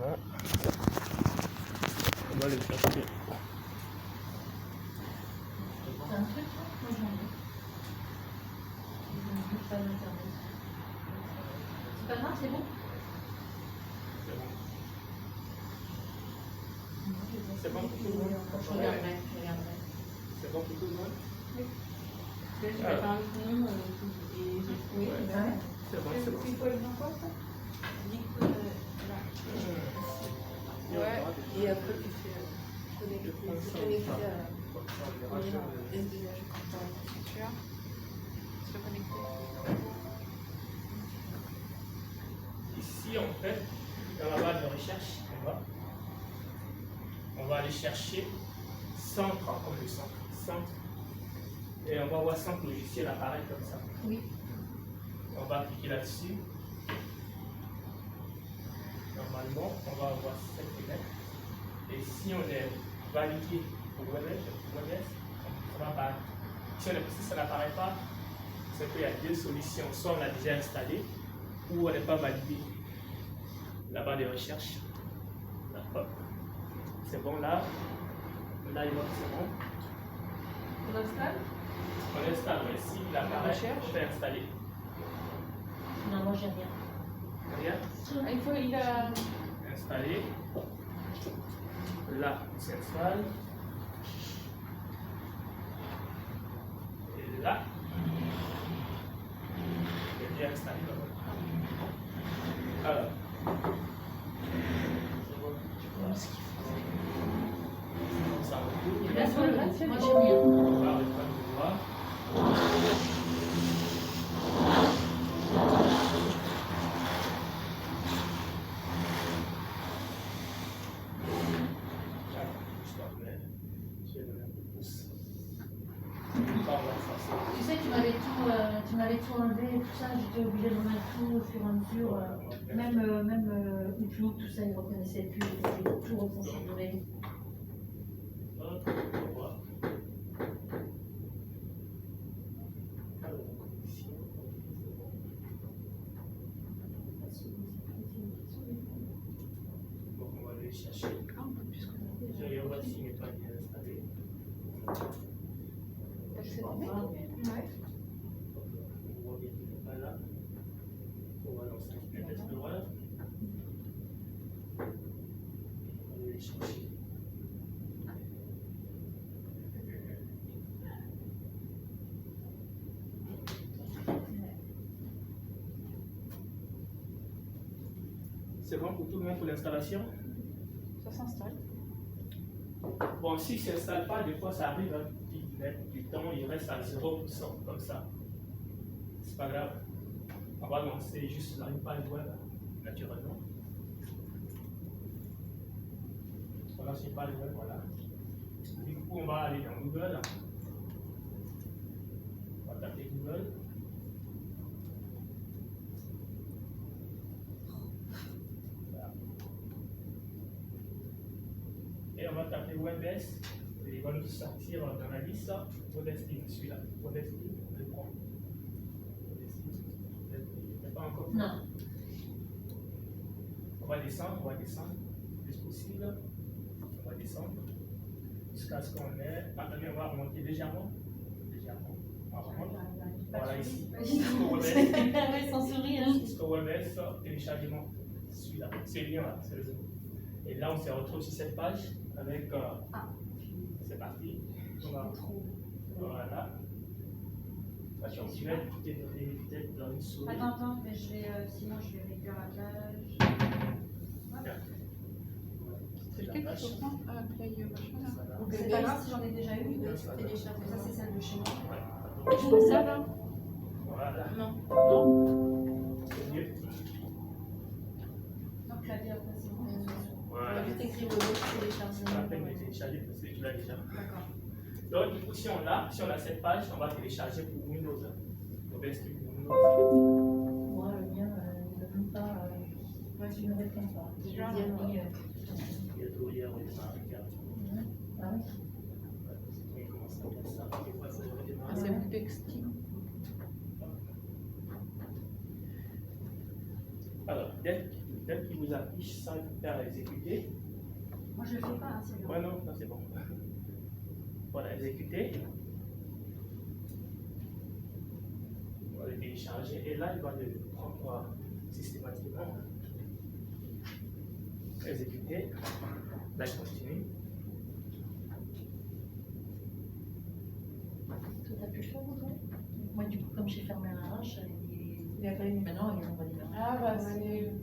Voilà. On va les chercher. C'est un truc, moi j'en ai. Pas d'internet. C'est pas grave, c'est bon. C'est bon. C'est bon pour tout le monde. Je regarderai. C'est bon pour tout le monde. Oui. Parce que je vais faire un nom et j'ai trouvé. C'est bon, c'est bon. Il faut le voir quoi ça? Ouais, et après tu fais connecter à SDH futur. Se connecter. Ici, en fait, dans la barre de recherche, on va aller chercher centre, comme le centre. Et on va voir centre logiciel apparaître comme ça. Oui. On va cliquer là-dessus. Normalement, on va avoir cette fenêtre. Et si on est validé pour WebS, ça va apparaître. Si ça n'apparaît pas, c'est qu'il y a deux solutions. Soit on l'a déjà installé, ou on n'est pas validé. La barre de recherche. Là, hop. C'est bon là. Là, il va c'est bon. On installe? On installe, mais si l'appareil est installé. Non, moi j'ai rien. Rien? Il a Installé. Là, il s'installe. Et là, il est bien installé. Alors, ça retourne. moi j'ai rien. On va reprendre le droit. Tu sais, tu m'avais tout enlevé, tout ça, j'étais obligée de remettre tout au fur et à mesure. Même Outlook, tout ça, il ne reconnaissait plus, j'ai tout reconfiguré. Donc on va aller chercher. Et on va s'il n'est pas bien installé. C'est pas grave, mais... Ouais. On voit bien qu'il n'est pas là. On va lancer un test de web. On va aller chercher. C'est bon pour tout le monde pour l'installation? Ça s'installe. Bon, si ça ne s'installe pas, des fois ça arrive, hein, il met du temps, il reste à 0% comme ça. C'est pas grave. On va lancer juste là une page web naturellement. On lance une page web, voilà. Du coup, on va aller dans Google. On va taper Google. Et on va taper WebS. Et il va nous sortir dans la liste WebSteam, celui-là. WebSteam, on le prend. WebSteam, il n'est pas encore. Non. On va descendre le plus possible. On va descendre jusqu'à ce qu'on ait. Attendez, on va remonter légèrement. On remonte. Voilà ici. Sans sourire. Jusqu'au WebS, téléchargement. Celui-là, c'est le lien là, c'est le zéro. Et là, on se retrouve sur cette page avec. C'est parti. On va. Voilà. Attention, tu vas peut-être dans une souris. Attends, mais sinon je vais réduire la page. Voilà. C'est lequel qu'il faut prendre? Ah, Play machin là. C'est pas grave si j'en ai déjà une, mais tu télécharges. Ça, c'est celle de chez moi. Ouais. Je fais ça là? Voilà. Non. C'est mieux. Donc clavier après c'est bon. Voilà. Je vais t'écrire le mot télécharger. C'est la peine de télécharger parce que tu l'as déjà. D'accord. Donc, du coup, si on a cette page, on va télécharger pour Windows. Donc, est-ce que Windows? Moi, le mien ne répond pas. Moi, tu ne réponds pas. Tu vois, Deuxième non. ligne. Bientôt, hier, on est marqué. Ah oui. On commence à faire ça. Des fois, ça va démarrer. Ah, c'est WebExteam. Alors, tel qu'il vous affiche sans faire exécuter. Moi, je le fais pas, hein, c'est bon. Ouais, non, ça c'est bon. Voilà, exécuter. On va le télécharger et là, il va le prendre systématiquement. Exécuter. Là, je continue. Toi, t'as pu le faire, toi? Moi, du coup, comme j'ai fermé un H, il a fallu maintenant, il envoie des mails. Ah bah c'est...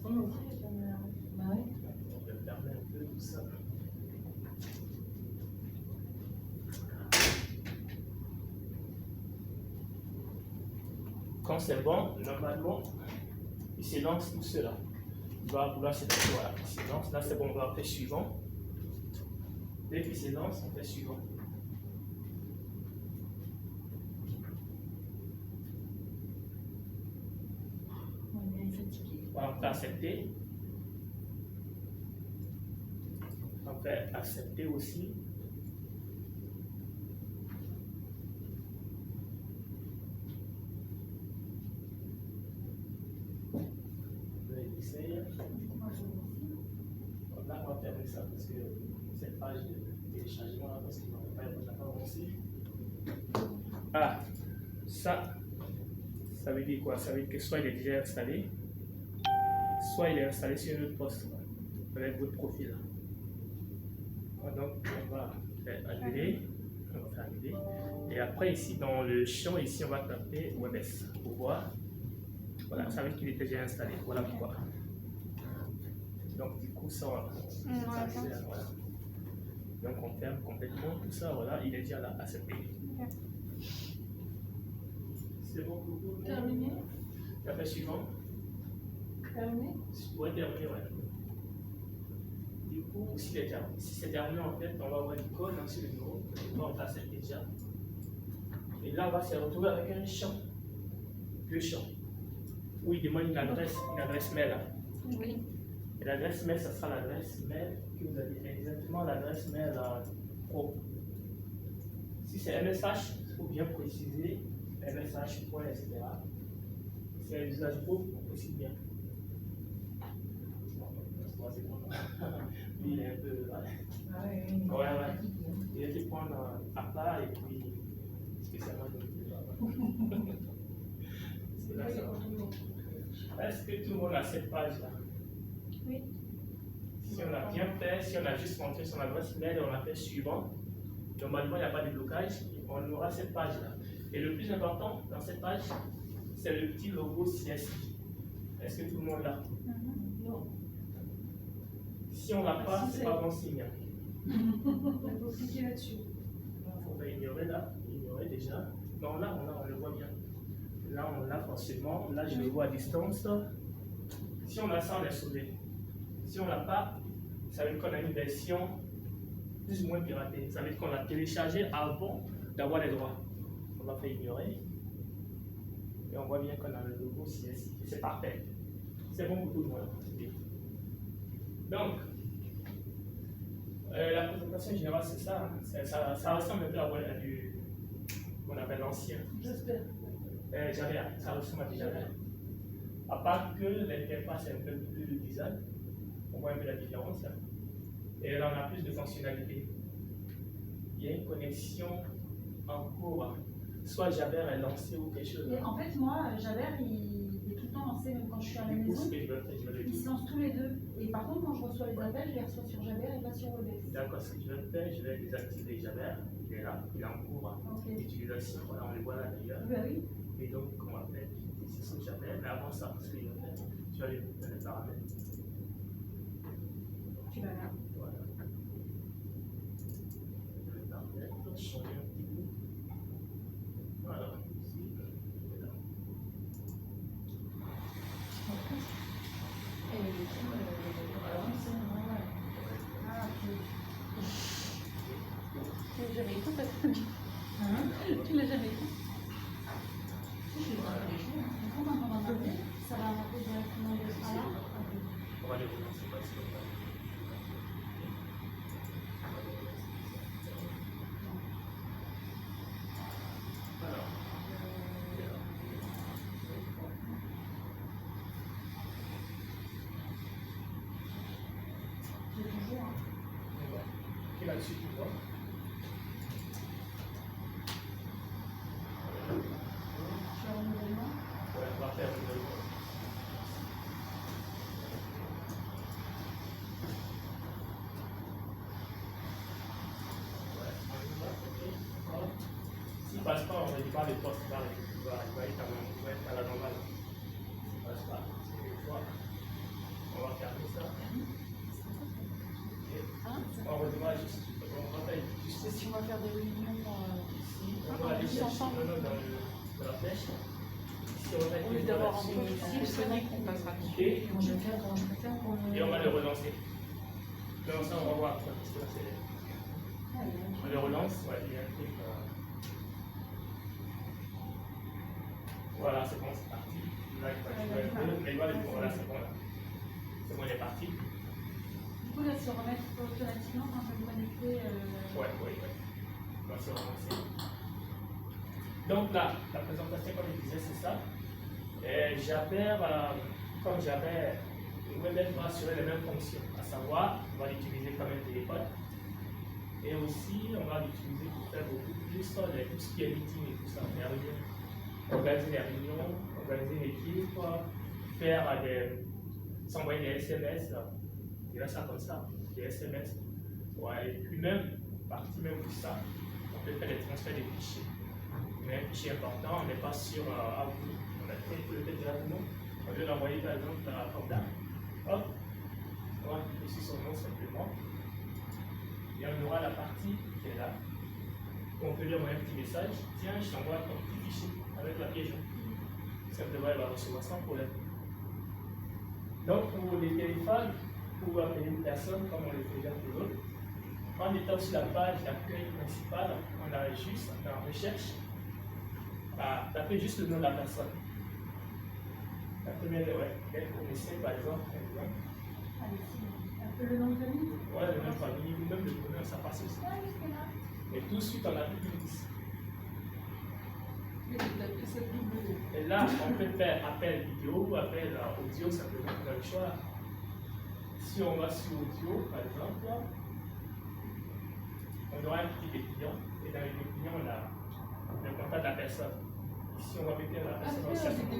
Moi aussi, j'ai fermé un H. Bah oui. On va fermer un peu tout ça. Quand c'est bon, normalement, il s'élance tout seul. Il va vouloir s'élancer. Voilà, il s'élance. Là, c'est bon, on va faire suivant. Dès qu'il s'élance, on fait suivant. On est fatigué. Voilà, on fait accepter. On fait accepter aussi. Je essaye. Moi, je vois aussi. Là, on va fermer ça parce que cette page de téléchargement, là, parce qu'il n'a pas avancé. Ah, ça veut dire quoi? Ça veut dire que soit il est déjà installé, soit il est installé sur un autre poste avec votre profil. Donc, on va faire annuler. On va faire annuler. Et après, ici, dans le champ, ici, on va taper WebS pour voir. Voilà, ça veut dire qu'il était déjà installé. Voilà pourquoi. Donc, du coup, ça, voilà. Donc, on ferme complètement tout ça. Voilà, il est déjà là, accepté. Ok. C'est bon pour vous? Terminé. La fait suivant. Terminé. Ouais, terminé, ouais. Du coup, si c'est terminé, en fait, on va avoir une icône sur le numéro. On va accepter déjà. Et là, on va se retrouver avec un champ. Le champ. Où il demande une adresse mail. Là. Oui. Et l'adresse mail, ça sera l'adresse mail que vous avez exactement l'adresse mail pro. Si c'est MSH, il faut bien préciser MSH, etc. Si c'est un usage pro, on précise bien. Lui, il est un peu. Ah oui, oui. Ouais. Il a été prendre à part et puis spécialement de c'est là, ça va. Est-ce que tout le monde a cette page-là? Oui. Si on a bien fait, si on a juste rentré son adresse mail et on a fait suivant, normalement il n'y a pas de blocage, on aura cette page-là. Et le plus important dans cette page, c'est le petit logo CSI. Est-ce que tout le monde l'a? Non. Si on l'a pas, c'est pas bon signe. Il faut cliquer là-dessus. On va ignorer là, ignorer déjà. Non, là, on le voit bien. Là, on l'a forcément. Là, je le vois à distance. Si on a ça, on est sauvé. Si on l'a pas, ça veut dire qu'on a une version plus ou moins piratée. Ça veut dire qu'on l'a téléchargé avant d'avoir les droits. On va faire ignorer. Et on voit bien qu'on a le logo CSI. C'est parfait. C'est bon pour tout le monde. Donc, la présentation générale, c'est ça. Ça ressemble un peu à du qu'on appelle l'ancien. J'espère. Javert, ça ressemble à du Javert. À part que l'interface est un peu plus design, on voit un peu la différence. Et là, on a plus de fonctionnalités. Il y a une connexion en cours. Soit Javert est lancé ou quelque chose. Et en fait, moi, Javert, il est tout le temps lancé, même quand je suis à la Du coup, maison. ce que je vais faire, je vais le Ils se lancent tous les deux. Et par contre, quand je reçois les appels, je les reçois sur Javert et pas sur Webex. D'accord, ce que je vais faire, je vais désactiver Javert. Il est là, il est en cours d'utilisation. Voilà, on le voit là d'ailleurs. Bah oui. Et donc, on va faire ici sur Javert. Mais avant ça, ce que je vais faire, je vais aller dans les paramètres. Tu vas là. Voilà. Les paramètres, changer un petit peu. Voilà, ici, et là. Et du coup, c'est normal. Ah, Tu l'as jamais écouté parce que hein? tu l'as jamais écouté. Si, je l'ai pas tous les jours. Du coup, quand on va parler, ça va monter directement de ça là. On va les relancer parce que. Alors. là-dessus, tu vois. Sur le renouvellement. Ouais, on va faire une autre. Ouais, on y va, ok. Hop. S'il passe pas, on va dire pas les postes, il va être à la normale. S'il passe pas, c'est une fois. On va fermer ça. On redémarre juste. On rappelle juste C'est si on va faire des réunions ici. On va aller chercher ensemble. dans la flèche. Ici, on va Au lieu d'avoir un peu de Sonic, on passera dessus. Et Comment je vais faire pour le... on va le relancer. Non, ça, on va voir après, parce que là, c'est. Ah, il y a un On truc. le relance, ouais, il y a un truc. Voilà, c'est bon, c'est parti. Là, il va jouer un peu, mais voilà, voilà, c'est bon là. C'est bon, il est parti. Du coup, là, se remettre automatiquement quand je vais me connecter. Ouais. On va se relancer. Donc là, la présentation, comme je disais, c'est ça. Et comme j'avais, WebEx va assurer les mêmes fonctions, à savoir, on va l'utiliser comme un téléphone. Et aussi, on va l'utiliser pour faire beaucoup plus tout ce qui est meeting et tout ça, les réunions. Organiser les réunions, organiser l'équipe, s'envoyer des SMS, il y a ça comme ça, des SMS. Ouais, et puis même, partie même tout ça, on peut faire des transferts de fichiers. Mais un fichier important, on n'est pas sur Outlook, on a fait le fait directement, on veut l'envoyer par exemple à Forda. Hop, on va cliquer sur son nom simplement. Et on aura la partie qui est là. On peut lui envoyer un petit message, tiens, je t'envoie ton petit fichier avec la pièce. Simplement, elle va recevoir sans problème. Donc, pour les téléphones, pour appeler une personne, comme on le fait déjà pour l'autre, en étant sur la page d'accueil principale, on a juste, en recherche, à taper juste le nom de la personne. La première, ouais, elle connaissait par exemple. Allez, si. Un peu le nom de famille. Ouais, le nom de famille, ou même le prénom, ça passe aussi. Ah, jusque là. Et tout de suite, on a plus de 10. C'est Et là, on peut faire appel vidéo ou appel audio, simplement, on a le choix. Si on va sur audio, par exemple, on aura un petit étudiant, et dans les étudiants, on a le contact de la personne. Ici, on va mettre la personne en certificat.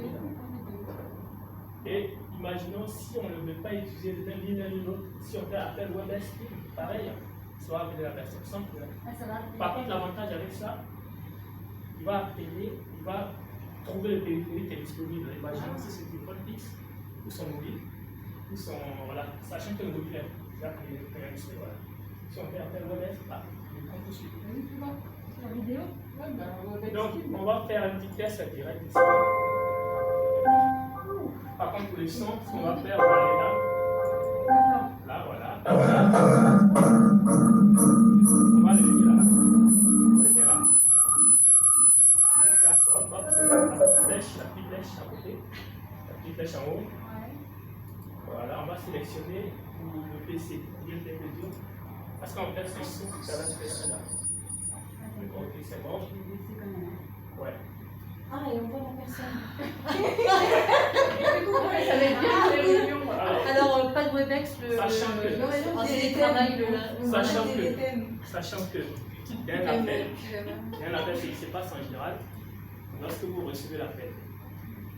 Et imaginons si on ne veut pas utiliser l'un ni l'autre, si on fait appel WebEx, pareil, ça va appeler la personne sans problème. Ah, ça va. Par contre, l'avantage avec ça, il va appeler, il va trouver le périphérique qui est disponible. Imaginons si c'est le téléphone fixe, ou son mobile, ou son. Voilà, sachant que le mobile est déjà préenregistré. Voilà. Si on fait appel WebEx, il prend tout de suite. La vidéo. Donc, on va faire un petit test direct ici. Par contre, pour les sons, ce qu'on va faire, on va aller là. D'accord. Là, voilà. On va aller là. On va aller là. C'est ça, hop, hop, c'est la petite flèche à côté. La petite flèche en haut. Ouais. Voilà, on va sélectionner le PC, le télévision. Parce qu'en fait, c'est son, ça va se faire là. Ok, c'est bon. Je vais laisser quand même. Ouais. Ah, et on voit la personne. Ça va être bien les réunions. Alors, pas de WebEx, Sachant que- en télétravail, Sachant que il y a un appel, ce qui se passe en général, lorsque vous recevez l'appel.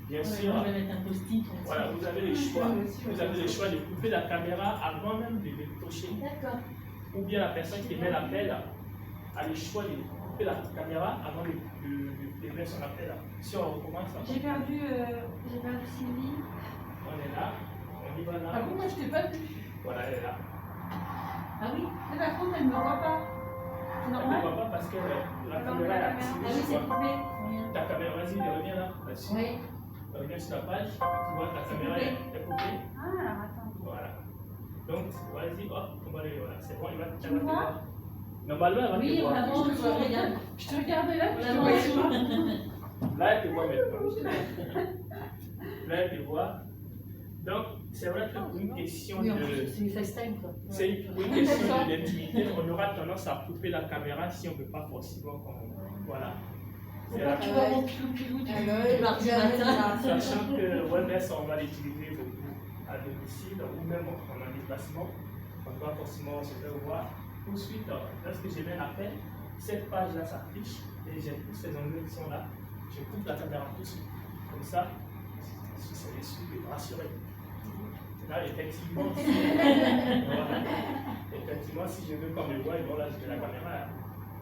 Bien sûr, Je vais mettre un post-it. voilà, vous avez le choix. Vous avez le choix de couper la caméra avant même de décrocher. D'accord. Ou bien la personne qui met l'appel a le choix de couper la caméra avant de mettre son appel. Si on recommence, J'ai perdu Sylvie. on est là, on y va là. Ah bon, moi je t'ai pas vu. Voilà, elle est là. Ah oui. Mais par contre, elle ne me voit pas. C'est Elle ne normal. voit pas parce que la Alors, caméra est la activée. Ah oui, tu c'est vois. coupé. Ta caméra, vas-y, reviens là. Là-dessus. Oui. Reviens sur la page, tu vois ta caméra est coupée. Ah, alors attends. Voilà. Donc, vas-y, hop, on va aller, voilà, c'est bon, il va Tu me vois? Normalement, elle va Oui, te on voir. avance, je regarde. Je te regardais là, On puis je te voyais avance. Là, elle te voit maintenant. Là, elle te voit. Donc, c'est vrai que pour une question Oui, en de. plus, c'est FaceTime, quoi. C'est pour une question d'intimité, on aura tendance à couper la caméra si on ne veut pas forcément qu'on. Voilà. C'est la- Tu vois mon pilou du Ouais, mardi jamais matin. Sachant que WebEx, on va l'utiliser beaucoup à domicile ou même en déplacement. On ne va pas forcément se faire voir. Ensuite, lorsque je mets l'appel, cette page-là s'affiche et j'ai tous ces onglets qui sont là. Je coupe la caméra tout de suite. Comme ça, si c'est dessus, je vais rassurer. Là, effectivement, voilà. Effectivement, si je veux qu'on me voie, bon, là, je mets la caméra.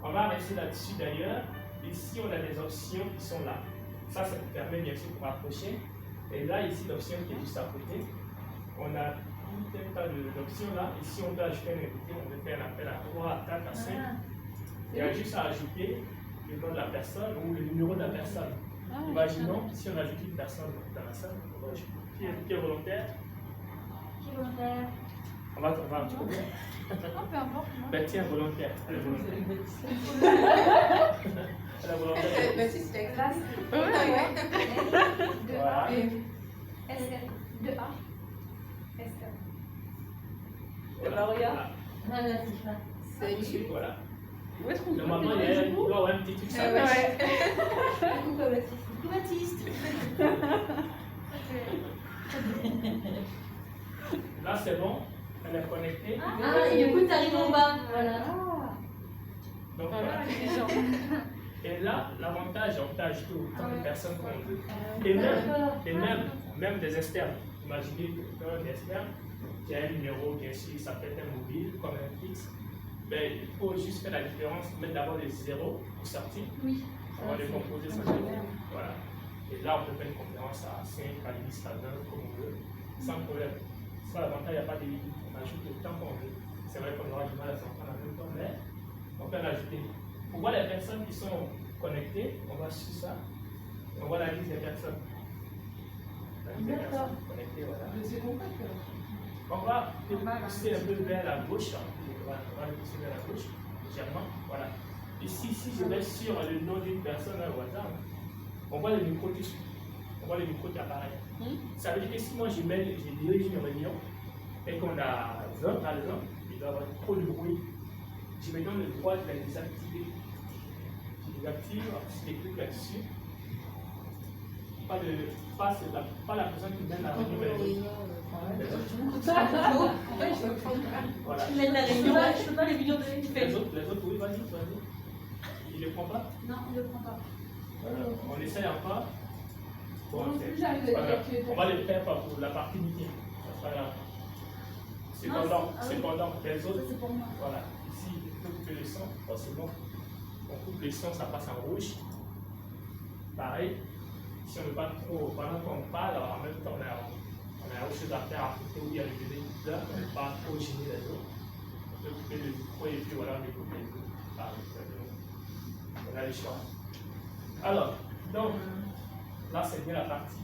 On va rester là-dessus d'ailleurs. Ici, on a des options qui sont là. Ça permet bien sûr pour approcher. Et là, ici, l'option qui est juste à côté, on a tout un tas d'options là. Ici, on peut ajouter un invité, on peut faire un appel à 3, à 4, à 5. Il y a juste à ajouter le nom de la personne ou le numéro de la personne. Imaginons, si on ajoute une personne dans la salle, on va ajouter qui est volontaire. Qui est volontaire? On va en trouver. Peu importe. Ben tiens, volontaire. Elle est volontaire. Elle est volontaire. Baptiste, c'est classe. Voilà. Voilà. Ah, là, c'est ça. Ensuite, voilà. Où est-ce qu'on peut Normalement, il y a un petit truc ça. Coucou Baptiste. Coucou Baptiste. Là, c'est bon. Elle est connectée. Ah, et du coup, tu arrives en bas. Voilà. Donc, voilà. Et là, l'avantage, on peut ajouter autant de personnes qu'on veut. Et même des externes. Imaginez qu'un externe qui a un numéro, bien sûr, ça peut être un mobile comme un fixe. Ben, il faut juste faire la différence, mettre d'abord les zéros pour sortir. Oui. On va les composer sans zéro. Voilà. Et là, on peut faire une conférence à 5, à 10, à 20, comme on veut, sans problème. Ça, l'avantage, il n'y a pas de limite. On ajoute le temps qu'on veut. C'est vrai qu'on aura du mal à s'en prendre en même temps, mais on peut en ajouter. Pour voir les personnes qui sont connectées, on va sur ça. On voit la liste des personnes. La liste des personnes connectées, voilà. On va pousser un peu vers la gauche. On va le pousser vers la gauche, légèrement. Voilà. Ici, si je vais sur le nom d'une personne au hasard, on voit le micro tout de suite. On voit le micro qui apparaît. Ça veut dire que si moi je dirige une réunion et qu'on a 20 par exemple, il doit y avoir trop de bruit, je me donne le droit de la désactiver. Je désactive, si je clique là-dessus, pas la personne qui mène la réunion vers les autres. Voilà. Tu mènes la réunion, je peux pas les vidéos de Les autres, oui, vas-y. Il ne le prend pas? Non, il ne le prend pas. Voilà. On essaye encore. Bon, Non, c'est- plus j'arrive à voilà. dire que- On va le faire pour la partie meeting. Ça sera là. Cependant, les autres, C'est pour moi. voilà. Ici, il faut couper le son. Forcément, on coupe le son, ça passe en rouge. Pareil. Si on ne veut pas trop, pendant qu'on parle, en même temps, on a autre chose à faire à côté où il y a le bébé là, on ne peut pas trop gêner les autres. On peut couper le micro et puis voilà, on écoute les autres. On a le choix. Alors, donc, là c'est bien la partie.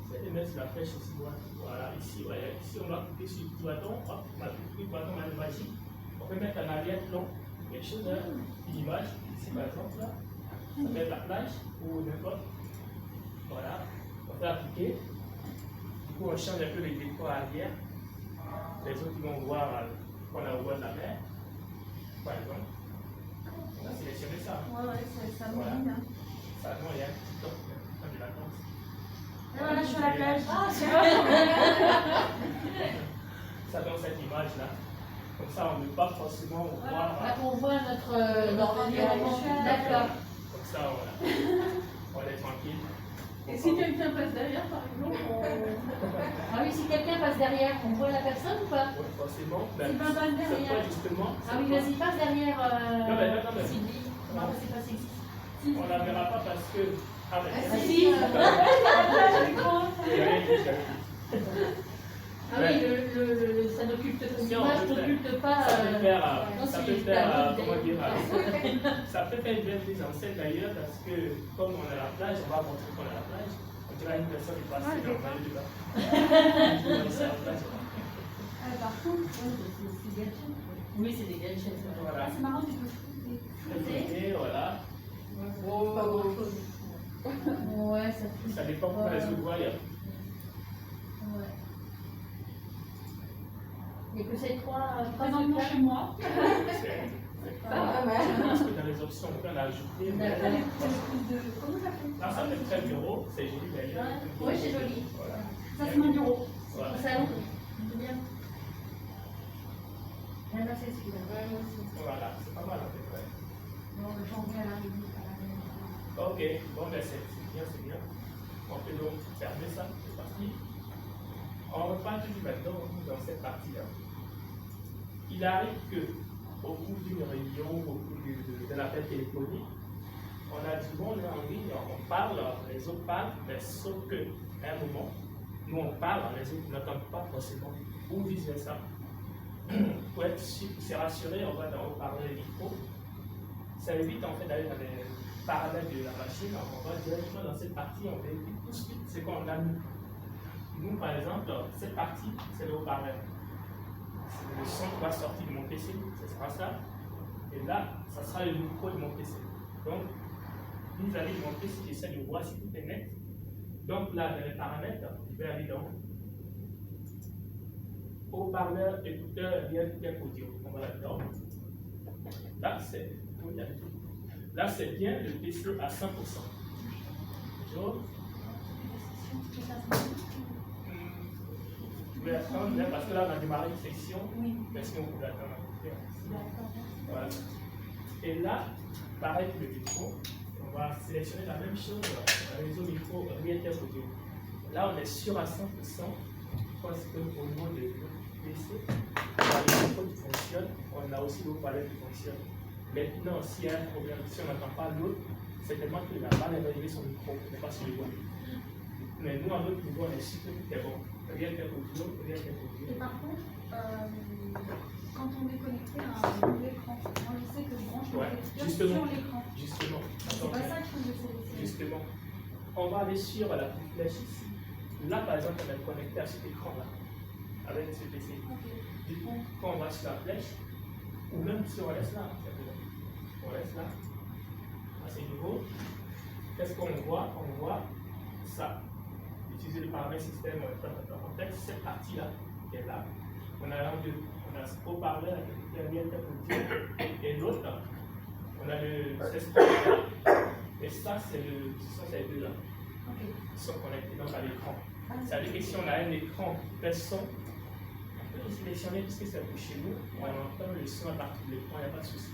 C'est de mettre sur la flèche ici, voilà, ici, voilà. Ici on va couper sur le petit bâton, hop, on va couper le bâton magique. On peut mettre en arrière-plan quelque chose, une image, ici par exemple, là. Ça peut être la plage ou n'importe. Voilà, on peut appliquer. Du coup, on change un peu les décors arrière. Les autres vont voir qu'on a au bord de la mer, par exemple. On a sélectionné ça. Ouais, ça me Voilà. dit, hein. Ça, non, il y a un petit top de vacances. Ah, là, je suis à la plage. Ah, c'est Ça donne cette image-là. Comme ça, on ne peut pas forcément voir. Là, on voit notre environnement. D'accord. Comme ça, voilà. On est tranquille. Et si quelqu'un passe derrière, par exemple, Ah oui, si quelqu'un passe derrière, on voit la personne ou pas? Oui, forcément. Si pas passe C'est derrière. quoi justement? Ah oui, vas-y, passe derrière mais- Sylvie. Non, c'est pas sexy. On ne la verra pas parce que. Ah, mais. Ah si. Ah oui, ça n'occulte pas l'image, n'occulte pas. Ça peut faire, non, ça c'est peut faire, la- comment dire, ça peut faire une belle prise en scène d'ailleurs parce que comme on est à la plage, on va montrer qu'on est à la plage. On dirait une personne qui passe dans le maillot de bain. On est à la plage. par contre, C'est gadget. Oui, c'est des gadgets. Voilà. c'est marrant, tu peux Et voilà. Pas grand-chose. Ouais, ça fait. Ça dépend comment les autres voient. Ouais. Il n'y a que ces trois présentement chez moi. Pas mal. Parce que dans les options, on peut en ajouter. Mais là, ça fait très bureau. C'est joli d'ailleurs. Oui, c'est joli. Voilà. Ça, c'est mon bureau. Voilà. Au salon. C'est bien. là, c'est celui-là. Ouais, moi aussi. Voilà, c'est pas mal en fait. Ouais. Bon, j'en viens à la limite. Ok, bon ben c'est bien, c'est bien. On peut donc fermer ça, c'est parti. On repart toujours maintenant dans cette partie-là. Il arrive que, au cours d'une réunion, au cours de l'appel téléphonique, on a du monde là en ligne, on parle, les autres parlent, mais sauf qu'à un moment, nous on parle, les autres n'entendent pas forcément, ou vice versa. Pour être sûr, c'est rassuré, on va dans haut-parleur les micros. Ça évite en fait d'aller dans les paramètres de la machine, on va directement dans cette partie, on vérifie tout de suite ce qu'on a mis. Nous par exemple, cette partie, c'est le haut-parleur. C'est le son qui va sortir de mon PC, ce sera ça. Et là, ça sera le micro de mon PC. Donc, vis-à-vis de mon PC, j'essaie de voir si tout est net. Donc là, dans les paramètres, je vais aller dans haut-parleur, écouteur, réalité audio. On va là-dedans. Là, c'est bien le PC à 100%. J'ose. Je vais attendre, parce que là, on a démarré une section. Oui. Mais sinon, on peut attendre un peu. D'accord. Voilà. Et là, pareil pour le micro, on va sélectionner la même chose, réseau micro, réalité audio. Là, on est sûr à 100% parce qu'au niveau de PC, on a le micro qui fonctionne, on a aussi l'eau palette qui fonctionne. Maintenant, s'il y a un problème, si on n'entend pas l'autre, c'est tellement qu'il n'a pas réglé son micro, mais pas sur le bon. Mais nous, à notre niveau, on est sûr que tout est bon. Réalité audio, réalité audio. Et par contre, quand on est connecté à un écran, moi je sais que je branche mon écouteur sur l'écran. Justement. C'est pas ça qu'il faut que je sélectionne. Justement. On va aller sur la petite flèche ici. Là, par exemple, on est connecté à cet écran-là, avec ce PC. Okay. Du coup, quand on va sur la flèche, ou même si on laisse là, on laisse là, à ce niveau, qu'est-ce qu'on voit? On voit ça. Utiliser le paramètre système en contexte, cette partie-là, qui est là. On a un deux. On a ce haut-parleur et l'autre, on a le et ça, c'est les deux là. Ok. Ils sont connectés donc à l'écran. Ça veut dire que si on a un écran qui fait son, on peut le sélectionner puisque c'est pour chez nous, on entend le son à partir de l'écran, il n'y a pas de souci.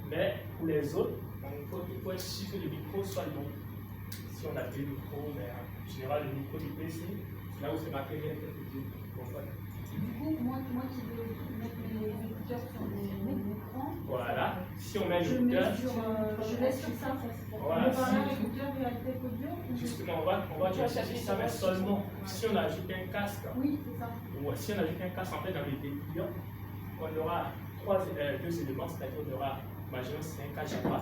Mais pour les autres, il faut être sûr que le micro soit bon. Si on a deux micros, mais en général, le micro du PC, c'est là où c'est marqué bien que Du coup, moi qui veux mettre mes écouteurs sur l'écran, voilà. Si on met je l'écouteur, laisse sur ça. voilà. Le parleur, l'écouteur, réalité audio. Justement, on va chercher ça, mais seulement si on ajoute un casque. Oui, c'est ça. Ou si on ajoute un casque en fait dans les découvertes, on aura deux éléments, c'est-à-dire on aura, imaginons c'est un cas Jabra,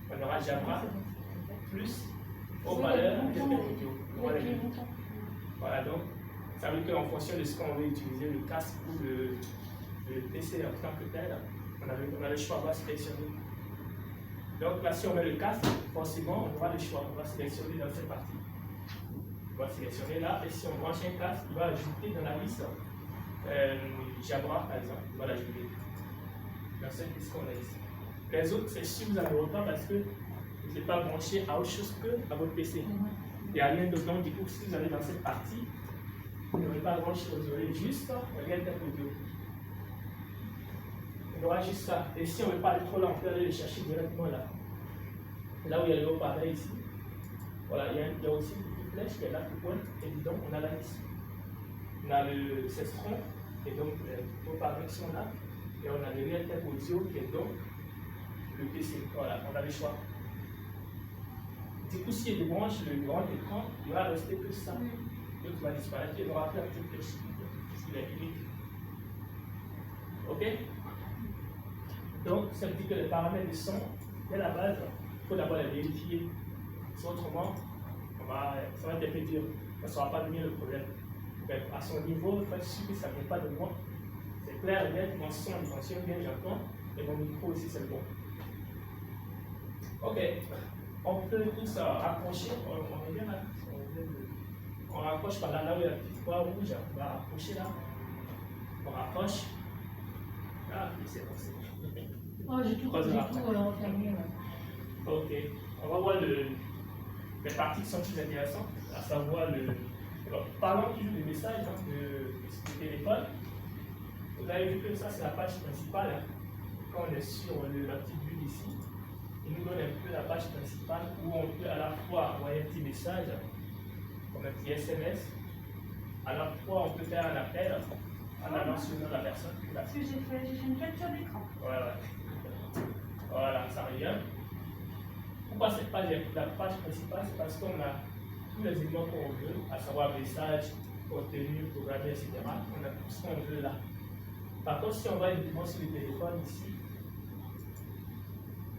on aura Jabra plus haut-parleur et audio. Voilà, donc ça veut dire qu'en fonction de ce qu'on veut utiliser, le casque ou le PC en tant que tel, on a le choix, on va sélectionner. Donc là, si on met le casque, forcément, on aura le choix, on va sélectionner dans cette partie. On va sélectionner là, et si on branche un casque, il va ajouter dans la liste Jabra, par exemple, il va l'ajouter dans cette liste qu'on a ici. Les autres, c'est si vous avez autant parce que vous n'êtes pas branché à autre chose que à votre PC. Il n'y a rien d'autre. Donc, du coup, si vous allez dans cette partie, vous n'aurez pas branché, vous aurez juste réalité audio. Il y aura juste ça. Et si on ne veut pas aller trop là, on peut aller le chercher directement là. Là où il y a le haut-parleur ici. Voilà, il y a aussi une petite flèche qui est là qui pointe. Et donc, on a là ici. On a le cestron, et donc le haut-parleur qui sont là. Et on a le réalité audio qui est donc le PC. Voilà, on a le choix. Du coup, si il débranche le grand écran, il va rester que ça. Donc, il va disparaître. Il aura plus la petite flèche. Parce qu'il est unique. Ok? Donc, ça veut dire que les paramètres de son, dès la base, il faut d'abord les vérifier. Autrement, ça va être un peu dur. Ça ne saura pas donner le problème. Mais à son niveau, il faut être sûr que ça ne vient pas de moi. C'est clair, bien, mon son il fonctionne bien, j'entends. Et mon micro aussi, c'est bon. Ok. On peut tous raccrocher. On est bien là. On raccroche par là, où il y a la petite croix rouge. On va raccrocher là. On raccroche. Ah, c'est bon, c'est bon. Oh, j'ai tout refermé. Ok. On va voir les parties qui sont plus intéressantes, à savoir parlons toujours des messages du téléphone. vous avez vu que ça, c'est la page principale. Hein. Quand on est sur la petite bulle ici, il nous donne un peu la page principale où on peut à la fois envoyer un petit message, comme un petit SMS, à la fois on peut faire un appel en allant sur la personne. Là. Ce que j'ai fait une capture d'écran. Voilà. Voilà, ça revient. Pourquoi cette page est la page principale? C'est parce qu'on a tous les éléments qu'on veut, à savoir message, contenu, programmé, etc. On a tout ce qu'on veut là. Par contre, si on va uniquement sur le téléphone ici,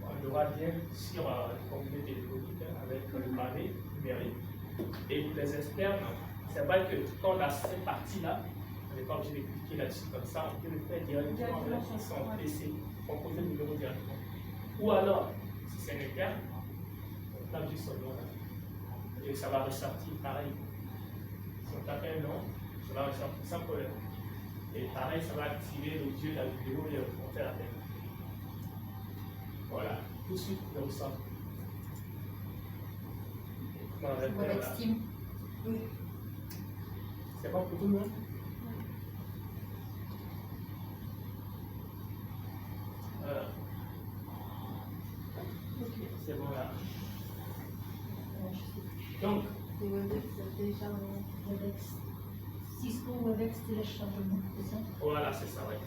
on aura bien sur le combiné téléphonique avec le pavé numérique. Et pour les externes, c'est vrai que quand on a cette partie-là, on n'est pas obligé de cliquer là-dessus comme ça, on peut le faire directement avec son PC, on pose le numéro directement. Ou alors, si c'est un interne, on tape juste son nom là. Et ça va ressortir pareil. Si on tape un nom, ça va ressortir sans problème. Et pareil, ça va activer l'audio, la vidéo et on fait l'appel. Voilà, tout de suite, vous ressort. Comment on appelle Avec là? Steam. Oui. C'est bon pour tout le monde? Voilà. Ok, c'est bon là. Donc, C'est Webex, ça télécharge. Webex. Cisco Webex téléchargement, c'est ça? voilà, c'est ça, ouais.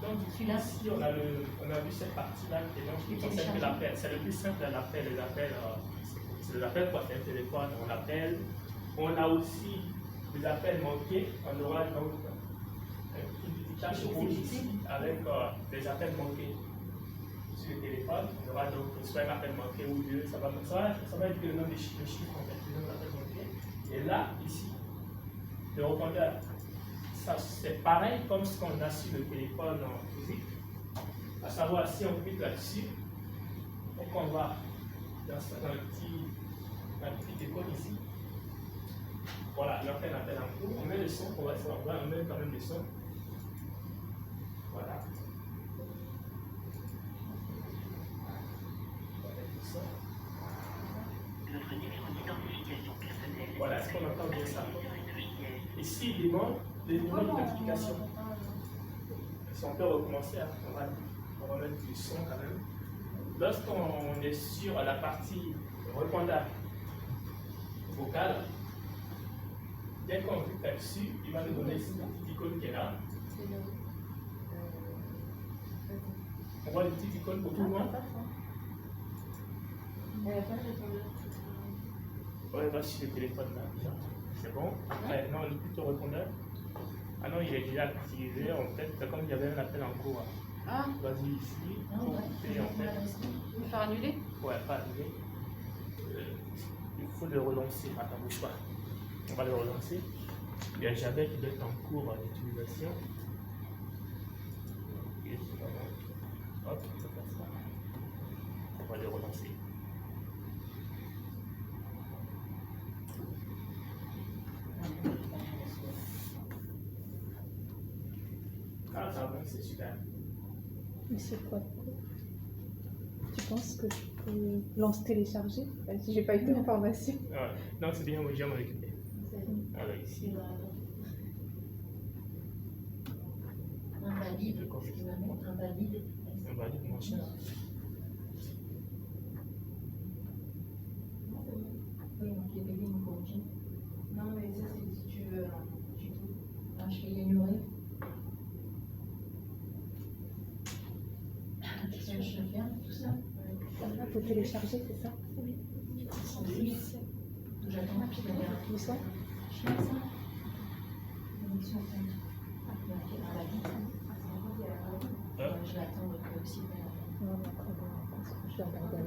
Donc, ici, on a vu cette partie-là qui concerne l'appel. C'est le plus simple à l'appel. Les appels, c'est les appels pour un téléphone, on appelle. On a aussi des appels manqués. On aura donc une petite tâche rouge ici avec des appels manqués sur le téléphone. On aura donc soit un appel manqué ou deux. Ça va être le nom des chiffres en fait, le nom d'appels manqués. Et là, ici, le répondeur. Ça, c'est pareil comme ce qu'on a sur le téléphone en physique. À savoir, si on clique là-dessus, donc on va dans le petit icône ici. Voilà, là on fait un appel en cours. On met le son, on met quand même le son. Voilà. Notre numéro d'identification personnelle. Voilà, est-ce qu'on entend bien ça? Ici, il demande des numéros d'identification. Si on peut recommencer, on va mettre du son quand même. Lorsqu'on est sur la partie répondeur vocal, dès qu'on clique là-dessus, il va nous donner ici la petite icône qui est là. On voit les petites icônes pour tout le monde. On va sur le téléphone là, déjà. C'est bon. Après, non, le plutôt répondeur. Ah non, il est déjà activé. En fait, c'est comme il y avait un appel en cours. Ah, Vas-y ici. Non, Pour ouais, couper, en fait. il faut faire annuler. Ouais, pas arrivé. Il faut le relancer. Attends, bouge pas. On va le relancer. Il y a Jabet qui doit être en cours d'utilisation. Et c'est pas mal. Hop, on peut faire ça. On va le relancer. Ah, ça va, c'est super. Mais c'est quoi? Tu penses que je peux lancer télécharger? Si j'ai pas eu d'informations. Ouais. Non, c'est bien, moi, je viens m'en occuper. Alors ici. Invalide, ce qui va mettre invalide. On va dire mon chien. Oui, donc il y avait une copie. Non, mais ça, c'est si tu veux. Ah, je vais ignorer. Qu'est-ce que je viens tout ça? Il faut télécharger, c'est ça? Oui. Oui. J'attends qu'il y ait un Où ça? je mets ça. Mission compte. Invalide. Je l'attends aussi. Non, d'accord, je vais regarder.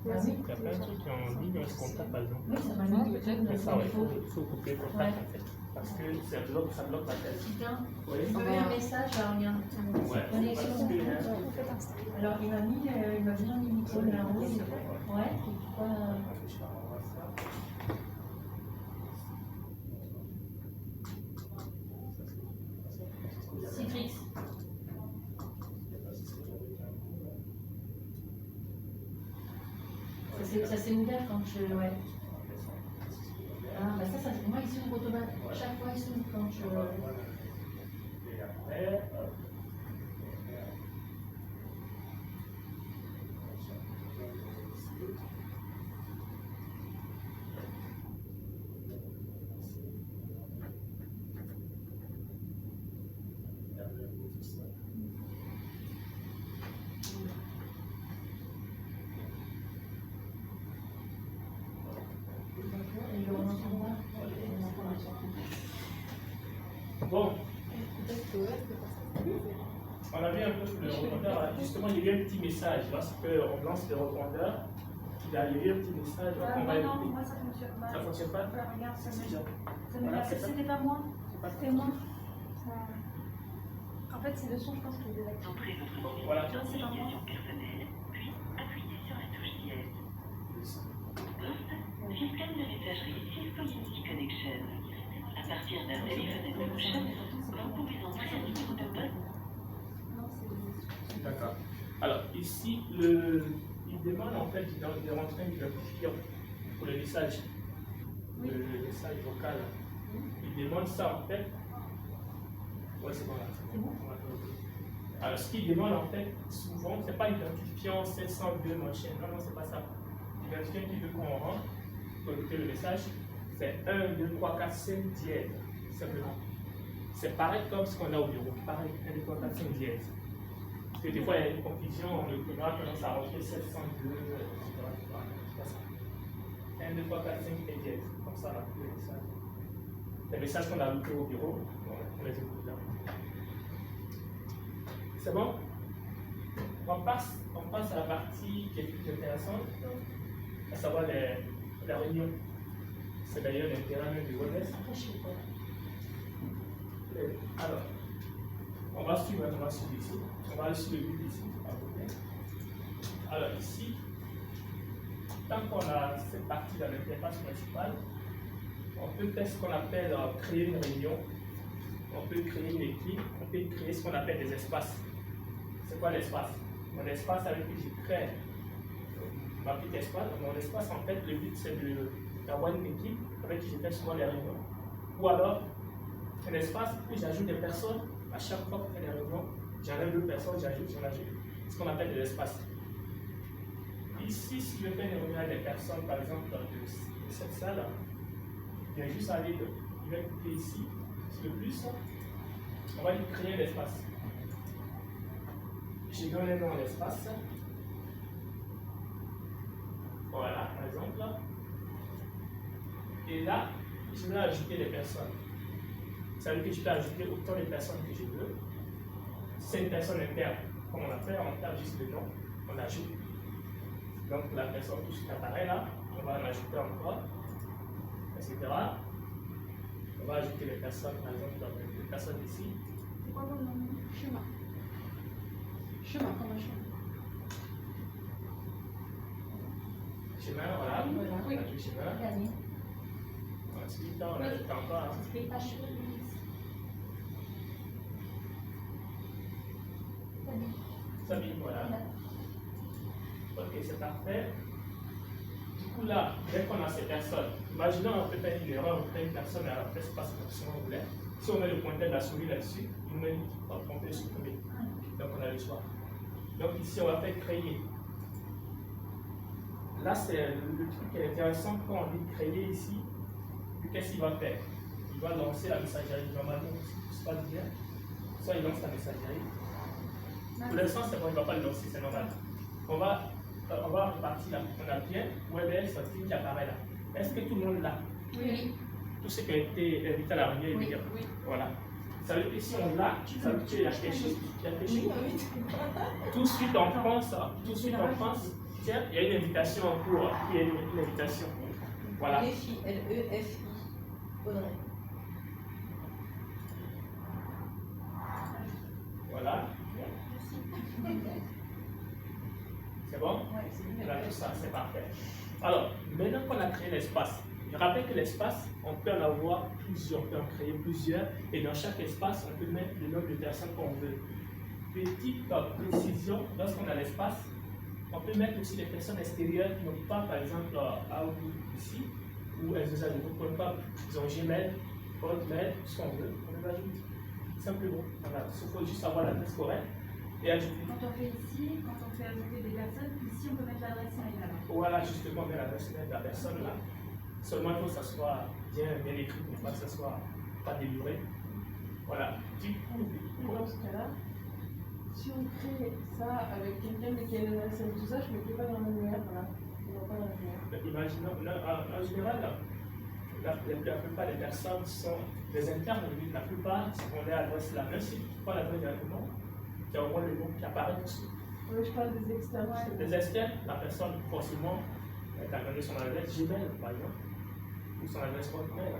Ah oui. Il y a plein de trucs en ligne, est-ce qu'on tape par exemple? Oui, ça va mieux. C'est ça, ouais, il faut couper le contact en fait. Parce que ça bloque la tête. Putain, Oui. il m'a mis un message, là, regarde. Ouais. Connexion. Parce que, Alors, il m'a bien mis Nicole là en haut. Ouais, et pourquoi. Citrix. Ça s'est ouvert quand je. Ouais. Ah, bah ça, moi il s'ouvre automatiquement. Chaque fois, il s'ouvre quand je. Voilà. Et après, hop. Et je relance en bas. Bon, Peut-être que ouais, c'est parce que on a vu un peu le répondeur. Justement, il y a eu un petit message. Lorsqu'on lance le répondeur, il y a eu un petit message. On va Non, écouter. moi ça fonctionne pas. Ça ne fonctionne pas? Voilà, regarde, ça Si, me. genre. Ça me Voilà, l'a- c'est ça. C'était pas moi. C'est pas C'était moi. Ça- En fait, c'est le son, je pense, qui est désactivé. Entrez votre numéro Voilà. d'identification personnelle, puis appuyez sur la touche dièse. Poste, système de messagerie Cisco Unity Connection. À partir d'un téléphone Evolution, vous pouvez entrer un numéro de poste. Non, c'est. D'accord. Alors, ici, il demande en fait de rentrer un identifiant pour le message. Oui. Le message vocal. Il demande ça en fait. Ouais, c'est bon là. C'est bon. On va faire autre chose. Alors, ce qu'il demande en fait, souvent, c'est pas l'identifiant 702 machin. Non, non, c'est pas ça. L'identifiant qui veut qu'on rentre pour écouter le message, c'est 1, 2, 3, 4, 5 dièse. Simplement. C'est pareil comme ce qu'on a au bureau. Pareil, 1, 2, 3, 4, 5 dièse. Parce que des fois, il y a une confusion, le programme commence à rentrer 702, etc. C'est pas ça. 1, 2, 3, 4, 5 et dièse. Comme ça, on a le message. Les messages qu'on a ajoutés au bureau, on les écoute là. C'est bon? On passe à la partie qui est plus intéressante, à savoir la réunion. C'est d'ailleurs l'intérêt même du WebEx. Après, je sais pas. Alors, on va suivre ici. On va aller sur le but ici. à peu près. Alors ici, tant qu'on a cette partie dans l'interface principale, on peut faire ce qu'on appelle créer une réunion, on peut créer une équipe, on peut créer ce qu'on appelle des espaces. C'est quoi l'espace? Mon espace avec qui je crée ma petite espace. Mon espace, en fait, le but c'est d'avoir une équipe avec qui je fais souvent les réunions. Ou alors, un espace où j'ajoute des personnes à chaque fois qu'on fait des réunions. J'enlève deux personnes, j'ajoute. Ce qu'on appelle des espaces. Ici, si je fais une réunion avec des personnes, par exemple, de cette salle, il vient juste aller, il va cliquer ici, sur le plus, on va lui créer l'espace. J'ai donné un nom à l'espace. Voilà, par exemple. Et là, je vais ajouter des personnes. Ça veut dire que je peux ajouter autant de personnes que je veux. C'est une personne interne. Comme on a fait, on tape juste le nom, on ajoute. Donc la personne, tout ce qui apparaît là, on va en ajouter encore, etc. On va ajouter les personnes, par exemple, les personnes ici. C'est quoi ton nom? chemin. Chemin, comme un chemin. Chemin, voilà, Voilà. on ajoute chemin. Gagné. Ensuite, on ajoute encore. Hein. C'est pas chaud. Sabine, voilà. Ok, c'est parfait. Du coup, là, dès qu'on a ces personnes, imaginons on peut faire une erreur, on crée une personne et après, c'est pas ce qu'on voulait. Si on met le pointeur de la souris là-dessus, il nous met on peut le supprimer. Donc, on a le choix. Donc, ici, on va faire créer. Là, c'est le truc qui est intéressant quand on dit créer ici. Qu'est-ce qu'il va faire? Il va lancer la messagerie. Normalement, si tout se passe bien, soit il lance la messagerie. Pour l'instant, c'est bon, il ne va pas le lancer, c'est normal. On va repartir là. On a bien WebEx qui apparaît là. Est-ce que tout le monde l'a? Oui. Tout ce qui a été invité à la réunion, Oui, il oui. Voilà. Ça veut dire que si on l'a, ça veut dire qu'il y a quelque chose. Il y a quelque chose. Tout de suite en France, tiens, il y a une invitation en cours. Il y a une invitation. Voilà. Lefi, L-E-F-I. Audrey. Voilà. C'est bon? Ouais, c'est bien. Voilà, tout ça, c'est parfait. Alors, maintenant qu'on a créé l'espace, je rappelle que l'espace, on peut en avoir plusieurs, on peut en créer plusieurs, et dans chaque espace, on peut mettre le nombre de personnes qu'on veut. Petite précision, lorsqu'on a l'espace, on peut mettre aussi des personnes extérieures qui n'ont pas, par exemple, à ici, ou SSH, peu importe, ils ont Gmail, Hotmail, ce qu'on veut, on les ajoute. Simplement. Voilà. Il faut juste avoir l'adresse correcte et ajouter. Quand on fait ici, quand on fait ajouter des personnes, ici on peut mettre l'adresse mail là-bas. Voilà, justement, on met l'adresse mail de la personne là. Seulement, il faut que ça soit bien écrit, pour pas que ça soit pas délivré. Voilà. Du coup, Dans ce cas-là, si on crée ça avec quelqu'un mais qui a une adresse et tout ça, je ne me fais pas dans l'annuaire, voilà. Je ne vois pas dans l'annuaire. imaginons, en général, la plupart des personnes sont des internes, la plupart, on est adresse là, même si tu prends l'adresse directement, il y a au moins le nom qui apparaît dessus. Oui, je parle des externes. Des externes, la personne, forcément, elle a donné son adresse Gmail, par exemple, ou son adresse Hotmail.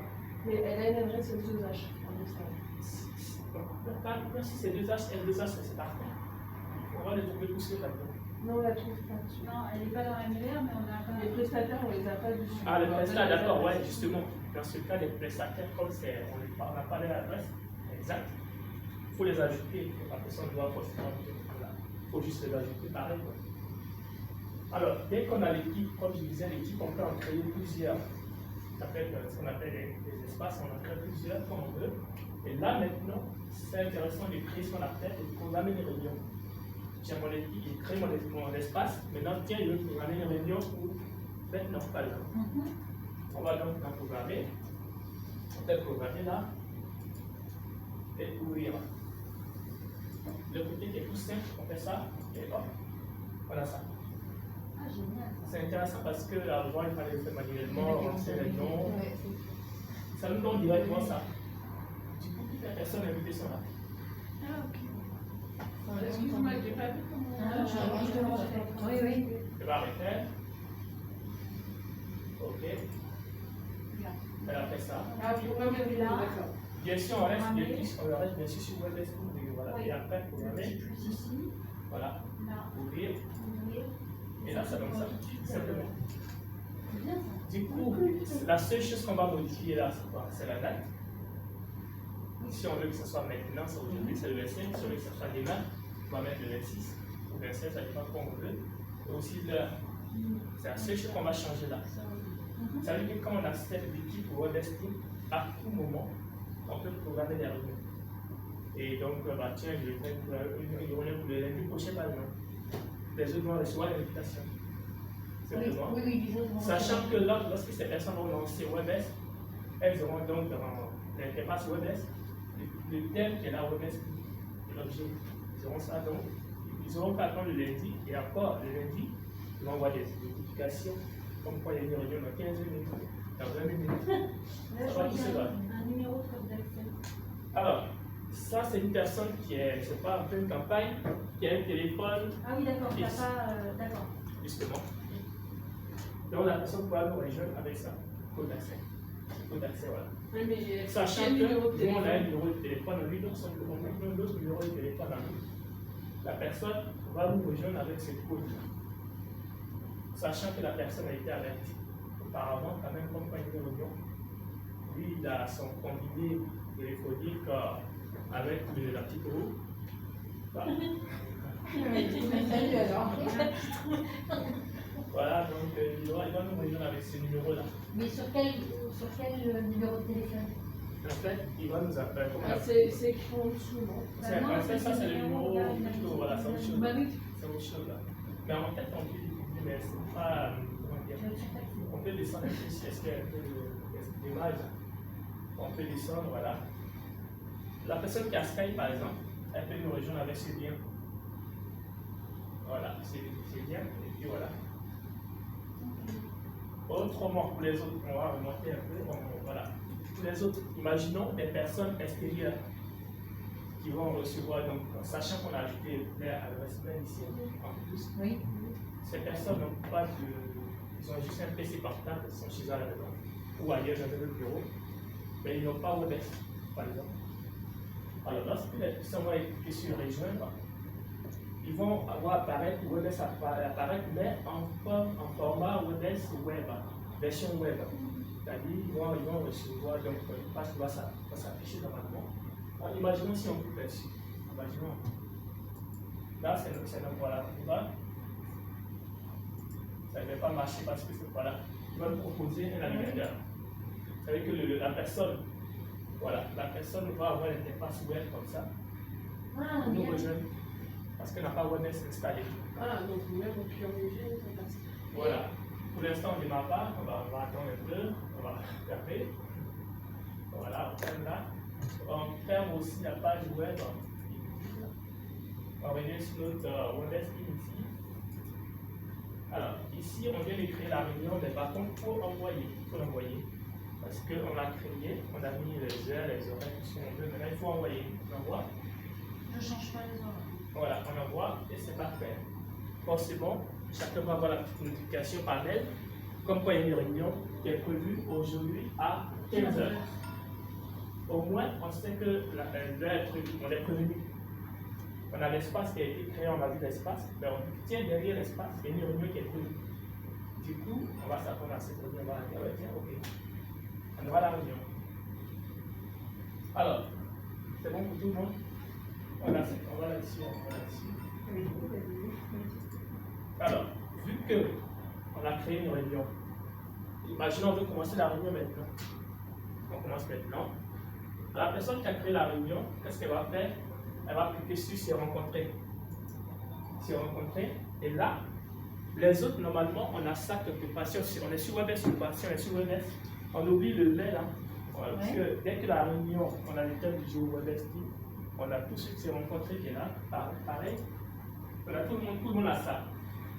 Mais elle a une adresse S2H en externe. Même si c'est 2H, L2H, c'est parfait. On va les trouver tous là-dedans. Non, on la trouve pas dessus. Non, elle n'est pas dans l'annuaire, mais on a quand Les même. prestataires, on les a pas dessus. Ah, les prestataires, d'accord, ouais, justement. Dans ce cas, les prestataires, comme on n'a pas l'adresse exacte, il faut les ajouter. La personne doit forcément. Il faut juste les ajouter pareil. Quoi. Alors, dès qu'on a l'équipe, comme je disais, l'équipe, on peut en créer plusieurs. Ça peut être ce qu'on appelle des espaces, on en crée plusieurs comme on veut. Et là, maintenant, c'est intéressant de créer ce qu'on appelle de programmer des réunions. J'ai mon équipe, il crée mon espace. Maintenant, tiens, il veut programmer une réunion pour maintenant, par exemple. On va donc la programmer. On peut programmer là. Et ouvrir. Le côté qui est tout simple, on fait ça. Et hop, voilà ça. Ah, génial. C'est intéressant parce que avant, il fallait le faire manuellement, on sait les noms. Ça nous donne directement ça. Du coup, toutes les personnes invitées sont là. Ah, ok. Excuse-moi, j'ai pas vu comment. Ah, oui, oui. Je vais arrêter. Ok. Elle a fait ça. Ah, puis on va mettre là. D'accord. Bien sûr, on reste bien sûr sur WebEx. Voilà. Et après, programmer. Plus ici, Voilà. là, Ouvrir. ouvrir. Et là, ça donne ça. Simplement. C'est bien ça. Du coup, la seule chose qu'on va modifier là, c'est quoi? C'est la date. Si on veut que ce soit maintenant, c'est aujourd'hui, c'est le 25. Si on veut que ce soit demain, on va mettre le 26 ou 27, ça dépend comme on veut. Et aussi l'heure. C'est la seule chose qu'on va changer là. Ça veut dire que quand on accepte l'équipe ou WebEx Team, à tout moment, on peut programmer des réunions. Et donc, bah, tiens, je vais faire une réunion pour le lundi prochain par exemple. Les autres vont recevoir l'invitation. Simplement. Oui, oui, les autres vont Sachant que là, lorsque ces personnes vont lancer WebEx, elles auront donc dans l'interface WebEx le thème qui est la WebEx, l'objet. Ils auront ça donc. Ils auront pas attendre le lundi, et encore le lundi, ils vont avoir des notifications comme quoi il y a une réunion dans 15 minutes, dans 20 minutes. Là, Ça va je tout se regarde voir. un numéro de code d'accès. Alors, ça c'est une personne qui est, je sais pas, en pleine campagne, qui a un téléphone, Ah oui, d'accord, t'as Yes. pas. D'accord. justement. Donc la personne pourra nous rejoindre avec ça, code d'accès. Code d'accès, voilà. Oui, mais Sachant quel que numéro de nous, on a un téléphone? numéro de téléphone, on lui donne son numéro, on donne notre numéro de téléphone à nous. La personne va nous rejoindre avec ce code. Sachant que la personne a été avertie auparavant, quand même, comme quand il était réunion. Lui, il a son combiné téléphonique avec la petite roue. Voilà. Salut alors. Voilà, donc il va nous rejoindre avec ce numéro-là. Mais sur quel numéro de téléphone? En fait, il va nous appeler. Ah, c'est écrit en dessous, non? En fait, ça, c'est le numéro plutôt, voilà, c'est autre chose. Bah oui. C'est autre chose là. Mais en fait, on peut l'utiliser, mais c'est pas. Comment dire? On peut descendre un peu si est-ce qu'il y a un peu d'image. On peut descendre, voilà. La personne qui a Skype, par exemple, elle peut nous rejoindre avec ce lien. Voilà, c'est lien, et puis voilà. Autrement, pour les autres, on va remonter un peu. Voilà. Pour les autres, imaginons des personnes extérieures qui vont recevoir, donc, sachant qu'on a ajouté l'adresse mail ici en plus, Oui. ces personnes n'ont pas de. Ils ont juste un PC portable, ils sont chez eux à la maison ou ailleurs dans un autre bureau, mais ils n'ont pas WebEx, par exemple. Alors, lorsque les personnes vont cliquer sur rejoindre, ils vont avoir apparaître WebEx apparaître, mais en format WebEx web, version web. C'est-à-dire, ils vont recevoir, donc, une page qui va s'afficher normalement. Alors, imaginons si on coupe là-dessus. Imaginons. Là, c'est voilà. Ça ne va pas marcher parce que c'est pas là. Il va nous proposer un navigateur. Vous savez que la personne, voilà, la personne va avoir l'interface web comme ça. Ah, Pour nous bien. rejoindre. Parce qu'elle n'a pas WebEx installé. Voilà, donc même au pire léger, ça passe. Voilà. Pour l'instant, on ne démarre pas. On va attendre un peu. On va fermer. Voilà, on ferme là. On ferme aussi la page web. On va revenir sur notre WebEx ici. Alors, ici, on vient de créer la réunion, mais par contre, il faut l'envoyer. Parce qu'on l'a créé, on a mis les heures, les horaires qui sont en deux. Maintenant, il faut envoyer. On envoie. Je ne change pas les horaires. Voilà, on envoie et c'est parfait. Bon, c'est bon. Chacun va avoir la petite notification par mail. Comme quoi il y a une réunion qui est prévue aujourd'hui à 15h. Au moins, on sait que l'heure est prévue, on est prévenu. On a l'espace qui a été créé, on a vu l'espace, mais on tient derrière l'espace, il y a une réunion qui est prévue. Du coup, on va s'attendre à cette réunion, on va dire, ouais, tiens, ok. On aura la réunion. Alors, c'est bon pour tout le monde? On va là-dessus, on va là-dessus. Alors, vu qu'on a créé une réunion, imaginons on veut commencer la réunion maintenant. On commence maintenant. La personne qui a créé la réunion, qu'est-ce qu'elle va faire? Elle va cliquer sur se rencontrer. Se rencontrer. Et là, les autres, normalement, on a ça quelque part. Si on est sur WebEx, on est sur WebEx, on oublie le mail. Hein. Voilà, parce que dès que la réunion, on a le thème du jour WebEx, on a tout ce qui s'est rencontré qui est là. Pareil. On a tout le monde a ça.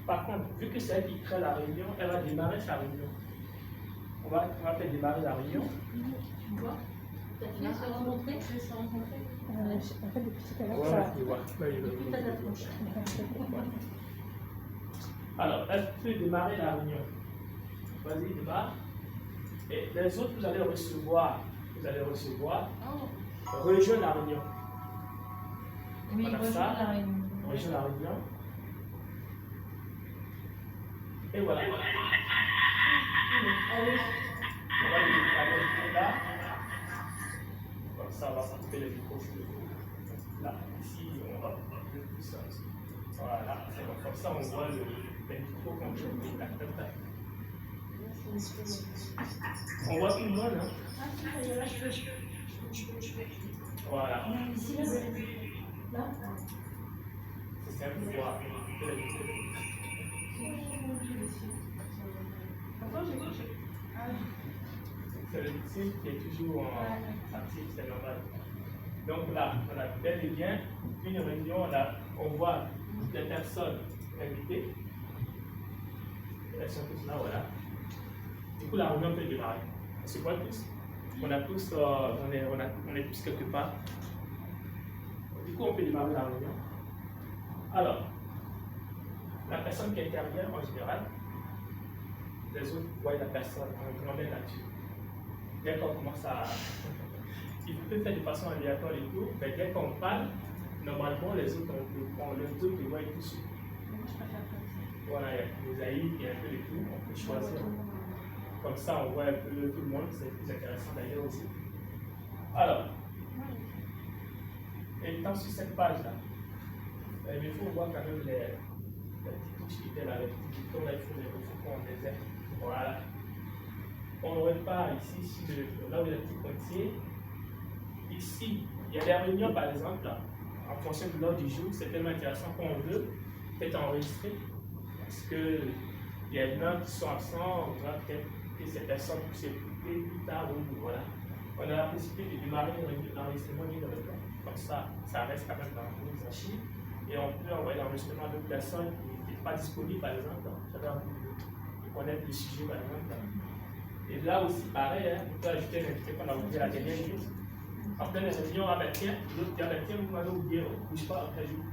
Par contre, vu que c'est elle qui crée la réunion, elle va démarrer sa réunion. On va faire démarrer la réunion. Tu vois? T'as fini de se rencontrer? En fait, depuis tout à l'heure, Ouais, ça... tu vois. Depuis ta date blanche. Alors, elle peut démarrer la réunion. Vas-y, démarre. Et les autres, vous allez recevoir. Rejoindre la réunion. Oui, On a rejoins ça. la réunion. Rejoindre la réunion. Et voilà. On va le mettre là. Comme ça, on va couper le micro. Là, ici, on va couper tout ça. Voilà, c'est bon. Comme ça, on voit le micro qu'on peut tac, tac, tac. On voit tout le monde, hein? Voilà. Ici, là. C'est simple pour voir. C'est le site qui est toujours actif, c'est normal. Donc là, on a bel et bien une réunion, on voit des personnes invitées. Elles sont tous là, voilà. Du coup, la réunion peut démarrer. On se voit tous. On est tous quelque part. Du coup, on peut démarrer la réunion. Alors, la personne qui intervient en général, les autres voient la personne, on est là-dessus. Dès qu'on commence à. Il peut faire de façon aléatoire et tout, mais dès qu'on parle, normalement les autres le voient tout de suite. Voilà, il y a mosaïque, il y a un peu de tout, on peut choisir. Comme ça, on voit un peu tout le monde, c'est plus intéressant d'ailleurs aussi. Alors, étant sur cette page-là, il faut voir quand même les petites touches qui étaient là, les petits boutons là, il faut qu'on les ait. Voilà. On repart ici, là où il y a le petit pointier. Ici, il y a des réunions par exemple, là, en fonction de l'heure du jour, c'est tellement intéressant qu'on veut peut-être enregistrer. Parce qu'il y a des gens qui sont absents, on voit peut-être que ces personnes puissent écouter plus tard, ou voilà. On a la possibilité de démarrer l'enregistrement d'une réunion. Comme ça, ça reste quand même dans nos archives. Et on peut envoyer l'enregistrement d'autres personnes qui n'étaient pas disponibles, par exemple. Ça va de connaître le sujet, par exemple. Et là aussi, pareil, hein, on peut ajouter un invité qu'on a oublié la dernière minute. En pleine réunion, ah ben tiens, l'autre dit, ah ben tiens, vous m'avez oublié, on ne bouge pas, on ajoute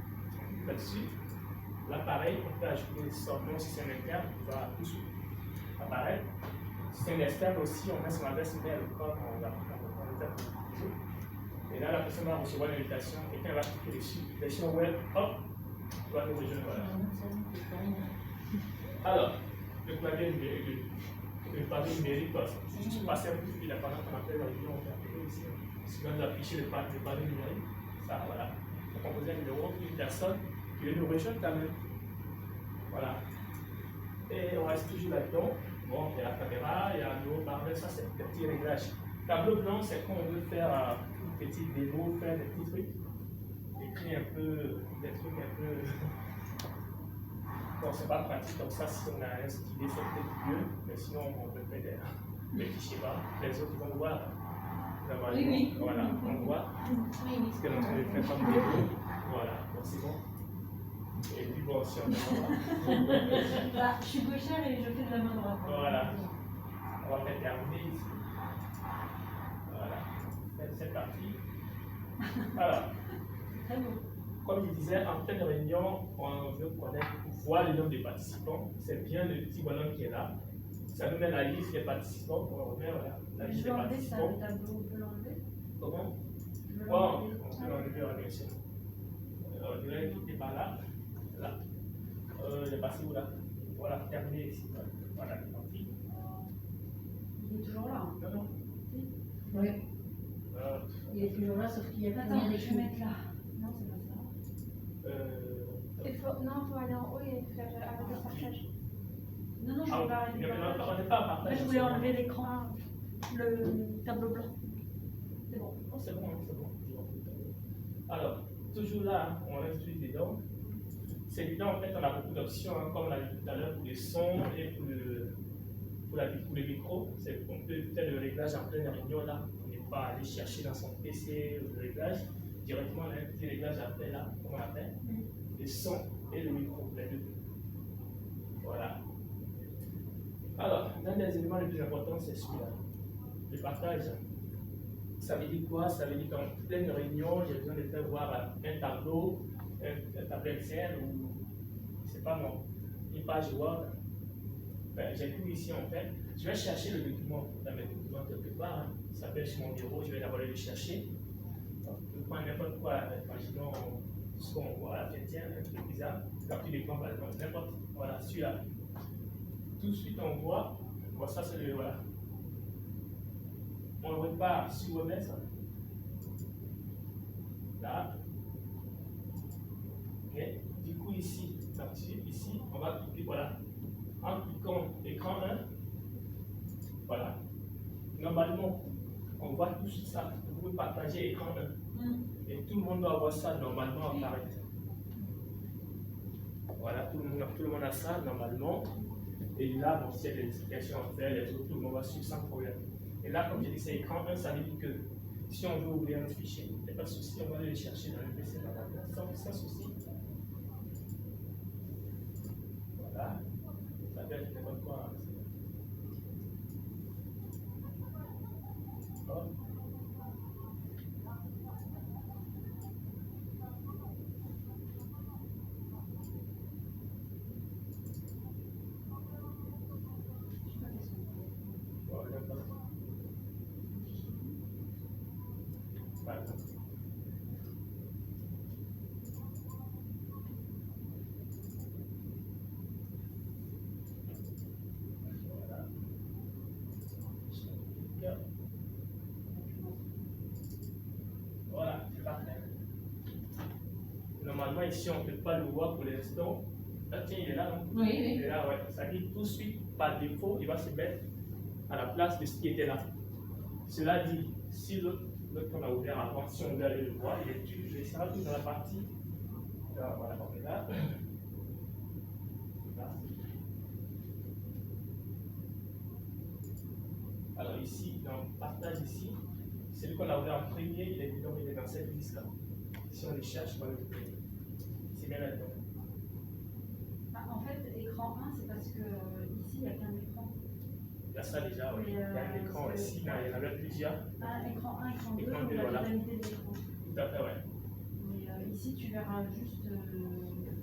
là-dessus. Là, pareil, on peut ajouter son nom si c'est un interne, il va tout de suite apparaître. Si c'est un externe aussi, on met son adresse email, on va et là, la personne va recevoir l'invitation et quand elle va cliquer dessus, version web, hop, tu vas nous rejoindre. Voilà. Alors, le clavier numérique, c'est juste passer un coup de fil pendant qu'on appelle la réunion, on fait appeler ici. Si on a affiché le clavier numérique, ça, voilà. On va composer un numéro, une personne qui veut nous rejoindre quand même. Voilà. Et on reste toujours là-dedans. Bon, il y a la caméra, il y a le haut-parleur, ça c'est des petits réglages. Tableau blanc, c'est quand on veut faire une petite démo, faire des petits trucs, écrire un peu, des trucs un peu. Bon, c'est pas pratique comme ça, si on a un stylet, c'est peut-être mieux, mais sinon on peut faire des petits schémas. Les autres vont voir. Oui, oui. Voilà, on voit Oui, oui. ce que l'on peut faire comme démo. Voilà, bon, c'est bon. Et puis bon, si on a Bah, je suis gauchère et je fais de la main droite. Voilà. On va terminer ici. Voilà, c'est parti. Alors, Très beau. comme je disais, en pleine réunion, on veut connaître, voir le nombre de participants. C'est bien le petit bonhomme qui est là. Ça nous met la liste des participants. On remet voilà, la liste Je des vais enlever ça, participants. le tableau, on peut l'enlever. Comment? Je veux Bon, l'enlever. on peut l'enlever, bien sûr. On dirait qu'il n'était pas là. Là. Il est passé où là? Voilà, terminé ici. Voilà, il est parti. Il est toujours là. Hein. Non, non. Oui. Euh, Il est toujours là, sauf qu'il y a plus Attends, rien je vais d'écrit. mettre là. Non, c'est pas ça. Non, il faut aller en haut et faire arrêter le partage. Non, non, je Ah, voulais pas arrêter il y le avait partage. on n'est pas à partage. Moi, je voulais enlever l'écran, le tableau blanc. C'est bon. Oh, c'est bon, c'est bon. Alors, toujours là, on reste juste dedans. C'est dedans, en fait, on a beaucoup d'options, hein, comme on l'a dit tout à l'heure, pour les sons et pour le micro. On peut faire le réglage en pleine réunion là. On n'est pas allé chercher dans son PC le réglage. Directement, on a un petit réglage après là, comme on appelle. Les sons et le micro, les deux. Voilà. Alors, l'un des éléments les plus importants, c'est celui-là. Le partage. Ça veut dire quoi? Ça veut dire qu'en pleine réunion, j'ai besoin de faire voir un tableau, un tableau Excel ou, c'est pas mon, une page Word. Ben, j'ai tout ici en fait. Je vais chercher le document dans mes documents quelque part. Hein. Ça peut être sur mon bureau, je vais d'abord aller le chercher. Donc, je prends n'importe quoi, imaginons ce qu'on voit à la tiens, un truc bizarre, capture d'écran par exemple, n'importe, voilà, celui-là. Tout de suite on voit, bon, ça c'est le, voilà. On repart sur WebEx. Là. Ok. Du coup, ici, ici, on va cliquer, voilà. En cliquant écran 1, voilà. Normalement, on voit tout ça. Vous pouvez partager écran 1. Et tout le monde doit avoir ça normalement apparaître. Voilà, tout le monde a ça normalement. Et là, bon, s'il y a des explications à faire, les autres, tout le monde va suivre sans problème. Et là, comme j'ai dit, c'est écran 1, ça veut dire que si on veut ouvrir un fichier, il n'y a pas de souci, on va aller le chercher dans le PC sans souci. Voilà. Ça peut être n'importe quoi. Hop. Voilà, c'est parfait. Normalement, ici, on ne peut pas le voir pour l'instant. Là, tiens, il est là, non? Oui, oui. Il est là, ouais. Ça dit tout de suite, par défaut, il va se mettre à la place de ce qui était là. Cela dit, si l'autre qu'on a ouvert avant, si on veut aller le voir, il est dessus. Je laisserai tout dans la partie. Là, voilà, on est là. Là. Alors ici, dans partage ici, celui qu'on a ouvert en premier, il est dans cette liste-là. Si on les cherche, on va le trouver. C'est bien là-dedans. Bah, en fait, écran 1, c'est parce que ici, il n'y a qu'un écran. Il y a ça déjà, oui. Il y a un écran ici, il y en avait plusieurs. Ah, écran 1, écran 2, Écran donc 2, la voilà. totalité de l'écran. Tout à fait, ouais. Mais ici, tu verras juste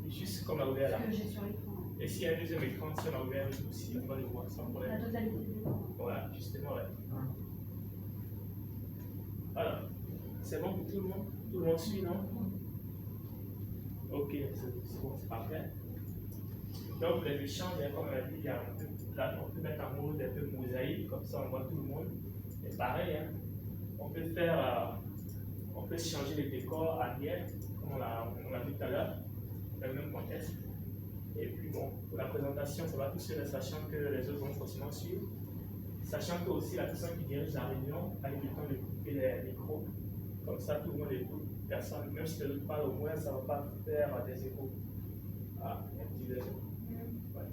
Juste comme on a ouvert ce là. que j'ai sur l'écran. Et s'il y a un deuxième écran, si on a ouvert aussi, on va le voir sans La problème. totalité de l'écran. Voilà, justement, ouais. Alors, c'est bon pour tout le monde? Tout le monde suit, non? Ok, c'est bon, c'est parfait. Donc, les échanges, comme on a dit, il y a un peu, là, on peut mettre en mode un peu mosaïque, comme ça on voit tout le monde. Et pareil, hein, on peut faire, on peut changer les décors arrière, comme on l'a vu tout à l'heure, dans le même contexte. Et puis bon, pour la présentation, ça va tout seul, sachant que les autres vont forcément suivre. Sachant que aussi la personne qui dirige la réunion a eu le temps de couper les micros. Comme ça, tout le monde écoute. Personne, même si tu ne parles au moins, ça ne va pas faire des échos. Ah, il y a un petit deuxième. Ouais.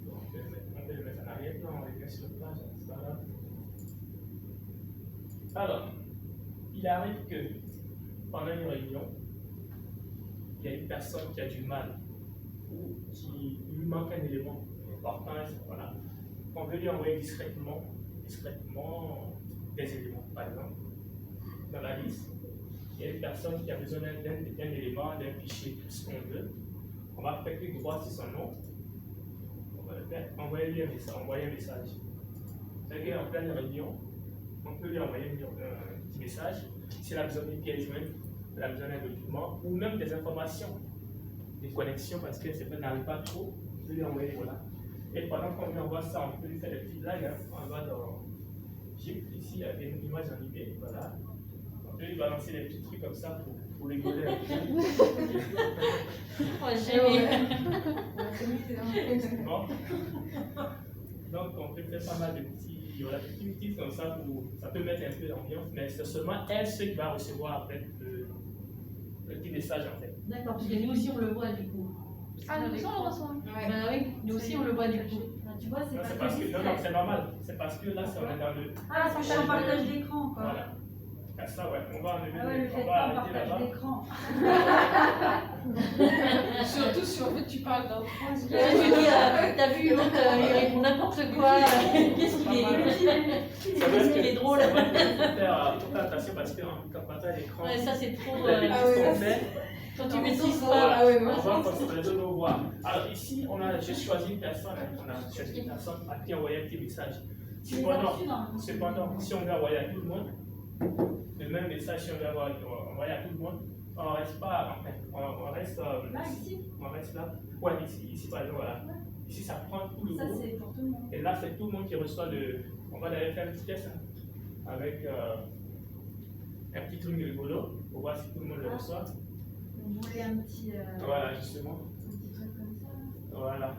Donc, on peut le mettre en arrière-plan, on est bien sur le page, c'est pas grave. Alors, il arrive que pendant une réunion, il y a une personne qui a du mal ou qui lui manque un élément important, voilà. On veut lui envoyer discrètement des éléments, par exemple. Dans la liste, il y a une personne qui a besoin d'un élément, d'un fichier, tout ce qu'on veut. On va faire clic droit sur son nom. On va le faire, envoyer un message. C'est-à-dire en pleine réunion, on peut lui envoyer un petit message. S'il a besoin d'une pièce jointe, il a besoin d'un document, ou même des informations, des connexions, parce que c'est n'arrive pas trop, on peut lui envoyer, voilà. Et pendant qu'on lui envoie ça, on peut lui faire des petites blagues. Hein. On va dans Gip, ici, il y a des images animées, voilà. On peut lui balancer des petits trucs comme ça pour rigoler un peu. Oh, j'ai Bon. Donc, on peut faire pas mal de petits outils comme ça, ça peut mettre un peu d'ambiance, mais c'est seulement elle qui va recevoir en fait, le petit message en fait. D'accord, parce que nous aussi on le voit du coup. Ah, nous aussi on le reçoit. Bah oui, nous aussi on le voit du coup. Tu vois, c'est Non, pas c'est parce que, non, c'est normal. C'est parce que là, on est dans le. Ah, c'est un partage d'écran, quoi. Voilà. Ah, ça, ouais, on va enlever, Ah ouais, le fait on de va pas arrêter partage là-bas. d'écran. Surtout si en fait tu parles dans 3 Je veux dire, t'as vu l'autre, il répond n'importe quoi. Qu'est-ce qu'il est drôle. Il faut faire attention parce qu'en partage d'écran, Ouais, ça c'est trop. les bêtises qu'on fait, Quand tu maîtrises on pas. va forcément les autres voir. Alors ici, on a juste choisi une personne, à qui envoyer un petit message. Cependant, si on veut envoyer à tout le monde, le même message, si on veut envoyer à tout le monde, on reste pas, en fait, on reste Là, ici. on reste là. Ouais, ici par exemple, voilà. Ici, ça prend tout le Ça, groupe. c'est pour tout le monde. Et là, c'est tout le monde qui reçoit le. On va d'ailleurs faire un petit test hein, avec un petit truc rigolo pour voir si tout le monde le reçoit. On voulait un petit Voilà, justement. truc comme ça. Voilà.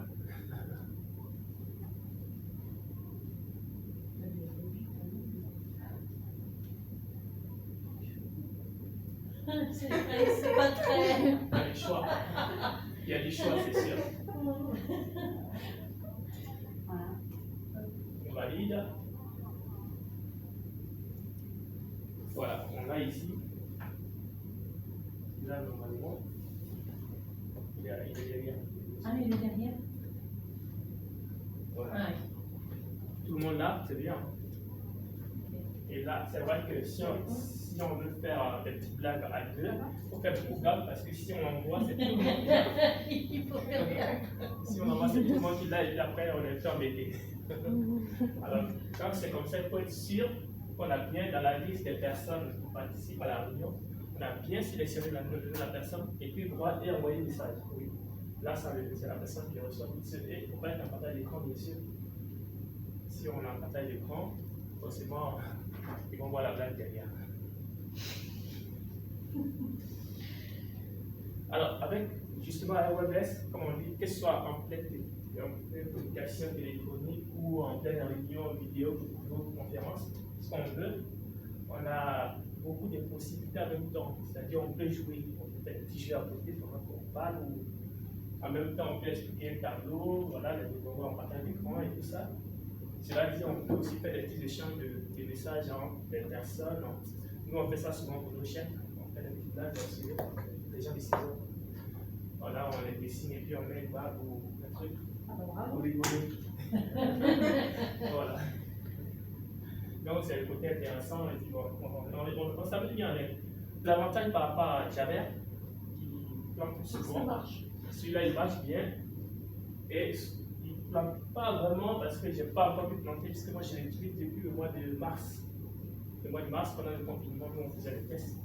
C'est pas très. Il y a des choix. Il y a des choix, c'est sûr. Voilà. On valide. Voilà, on a ici. Là, normalement, il est derrière. Ah, il est derrière. Voilà. Ouais. Tout le monde là, c'est bien. Et là, c'est vrai que si on veut faire des petites blagues à deux, il faut faire beaucoup gaffe parce que si on envoie, c'est tout le monde. Il faut faire bien. Si on envoie, c'est tout le monde qui l'a et puis après, on est fait embêter. Alors, quand c'est comme ça, il faut être sûr qu'on a bien dans la liste des personnes qui participent à la réunion, on a bien sélectionné la personne et puis droit et envoyer le message. Oui. Là, c'est la personne qui reçoit tout seul. Et il ne faut pas être en partage d'écran, bien sûr. Si on est en partage d'écran, forcément, ils vont voir la blague derrière. Alors, avec justement la WebEx, comme on dit, que ce soit en pleine communication téléphonique ou en pleine réunion vidéo ou conférence, ce qu'on veut, on a beaucoup de possibilités en même temps. C'est-à-dire, on peut jouer, on peut faire des petits jeux à côté pendant qu'on parle, ou en même temps, on peut expliquer un tableau, voilà, les décors en partage d'écran et tout ça. Cela dit, on peut aussi faire des petits échanges de messages entre des personnes. Nous, on fait ça souvent pour nos chaînes. On fait des petites blagues sur les gens décident. Voilà, on les dessine et puis on met une barre ou un truc pour rigoler. Voilà. Donc, c'est le côté intéressant. Et puis, bon, on s'amuse bien avec. L'avantage par rapport à Javert, qui plante souvent, celui-là, il marche bien. Et il ne plante pas vraiment parce que je n'ai pas encore pu planter, puisque moi, je l'utilise depuis le mois de mars. Le mois de mars, pendant le confinement, nous, on faisait les tests.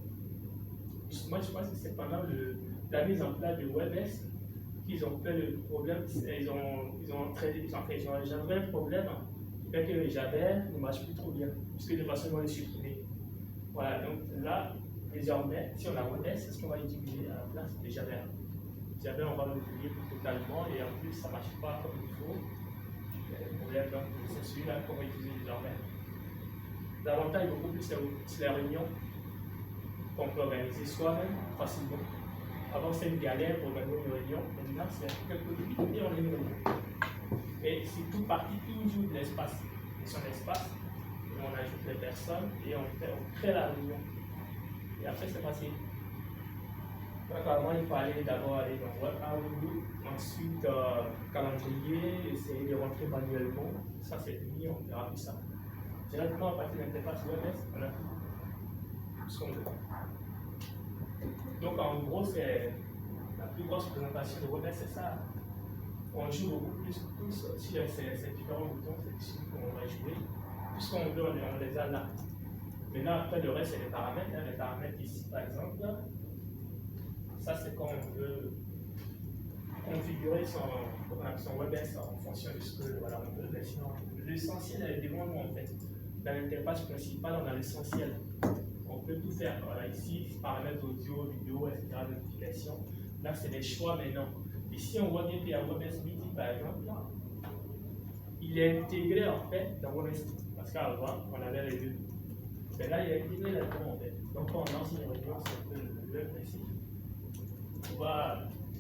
Moi, je pense que c'est pendant la mise en place de WebEx qu'ils ont fait le problème. Ils ont engendré un problème qui fait que Javert ne marche plus trop bien, puisque de façon, ils vont le supprimer. Voilà, donc là, désormais, si on a WebS, c'est ce qu'on va utiliser à la place de Java. Java, on va le publier totalement et en plus, ça ne marche pas comme il faut. Le problème, donc, c'est celui-là qu'on va utiliser désormais. L'avantage beaucoup plus, c'est la réunion qu'on peut organiser soi-même facilement. Avant, c'était une galère pour organiser une réunion. Maintenant, c'est quelque chose de on a une réunion. Et c'est tout parti toujours de l'espace. Et son espace, et on ajoute les personnes et on crée la réunion. Et après, c'est facile. Donc, avant, il faut d'abord aller dans WebAudio, ensuite calendrier, essayer de rentrer manuellement. Ça, c'est fini, on verra plus ça. Directement à partir de l'interface WebS, on a tout ce qu'on veut. Donc, en gros, c'est la plus grosse présentation de WebS, c'est ça. On joue beaucoup plus sur ces différents boutons, c'est dessus qu'on va jouer. Tout ce qu'on veut, on les a là. Maintenant, après, le reste, c'est les paramètres. Hein. Les paramètres ici, par exemple, ça, c'est quand on veut configurer son WebS en fonction de ce que voilà, on veut. Mais sinon, l'essentiel est devant nous, en fait. Dans l'interface principale, on a l'essentiel. On peut tout faire. Voilà, ici, paramètres audio, vidéo, etc., notification. Là, c'est les choix maintenant. Ici, on voit bien qu'il y a WebS Meeting, par exemple. Là. Il est intégré, en fait, dans WebS Meeting. Parce qu'avant, on avait les deux. Mais là, il est intégré là-dedans, en fait. Donc, quand on lance une réunion, c'est un peu le principe.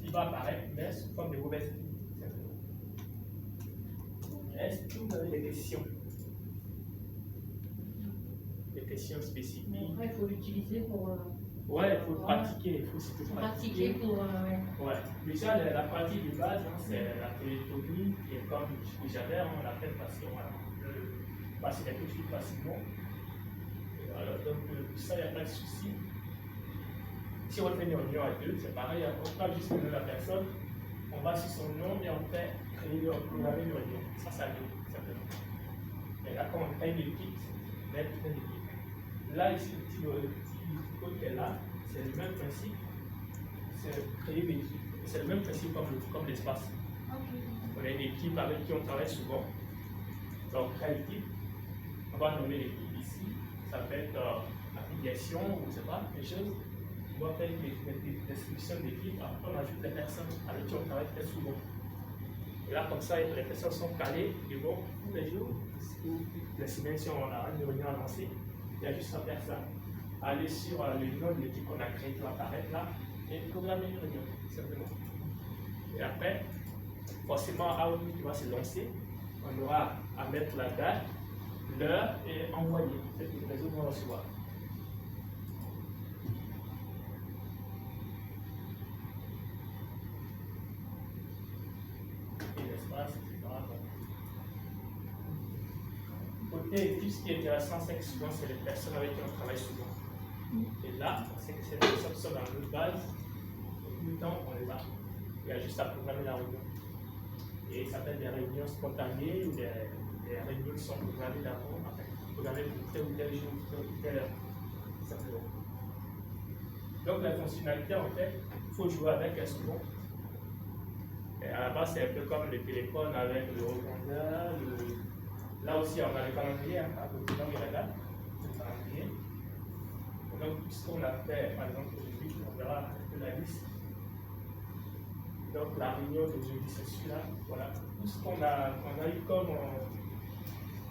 Il va apparaître, mais sous forme de WebS Meeting. Est-ce que vous avez des questions? Des questions spécifiques? Après, il faut l'utiliser pour. Ouais, il faut pratiquer, il faut surtout pratiquer. Ouais. Déjà, la pratique de base, hein, c'est la téléphonie, qui est comme j'avais, on l'appelle parce que voilà, passer les coups de fil facilement. Alors, donc, ça, il n'y a pas de souci. Si on fait une réunion à deux, c'est pareil, on ne pas juste nommer la personne, on va sur son nom et on fait créer une réunion. Ça veut simplement. Mais là, quand on crée une équipe, c'est mettre une équipe. Là, ici, le petit code qui est là, c'est le même principe, c'est créer une équipe. C'est le même principe comme l'espace. On a une équipe avec qui on travaille souvent. Donc, on crée l'équipe, on va nommer l'équipe ici, ça peut être affiliation ou je ne sais pas, quelque chose. On va faire une description d'équipe, après on ajoute les personnes avec qui on travaille très souvent. Et là, comme ça, les personnes sont calées, et bon, tous les jours, ou les semaines, si on a une réunion à lancer, il y a juste la personne. Aller sur le nom de l'équipe qu'on a créé qui va apparaître là, et programmer une réunion, simplement. Et après, forcément, Outlook qui va se lancer, on aura à mettre la date, l'heure et envoyer. C'est que les autres vont recevoir. Et l'espace, etc. Côté, tout ce qui est intéressant, c'est que souvent, c'est les personnes avec qui on travaille souvent. Et là, c'est que ces personnes sont dans notre base, et tout le temps, on les a. Il y a juste à programmer la réunion. Et ça s'appelle des réunions spontanées ou des réunions qui sont programmées d'avant, programmées pour tel ou tel jour, telle heure. Simplement. Donc la fonctionnalité, en fait, il faut jouer avec elle souvent. Et à la base, c'est un peu comme le téléphone avec le répondeur. Là aussi, on a le calendrier, hein, à côté de la date, le calendrier. Donc, ce qu'on a fait, par exemple, aujourd'hui, on verra un peu la liste. Donc, la réunion d'aujourd'hui, c'est celui-là. Voilà. Tout ce qu'on a eu comme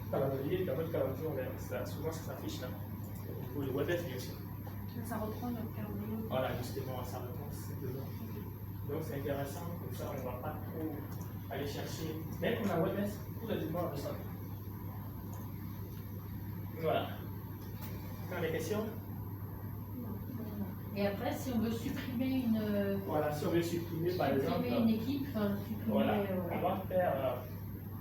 calendrier, dans notre calendrier, souvent ça s'affiche là. Pour le WebS, bien sûr. Ça reprend notre calendrier. Voilà, justement, ça reprend simplement. Donc, c'est intéressant, comme ça, on ne va pas trop aller chercher. Dès qu'on a WebS, tous les éléments ressortent. Voilà. Vous avez des questions? Et après, si on veut supprimer une. Voilà, si on veut supprimer par exemple. Supprimer une équipe, enfin, supprimer. Voilà,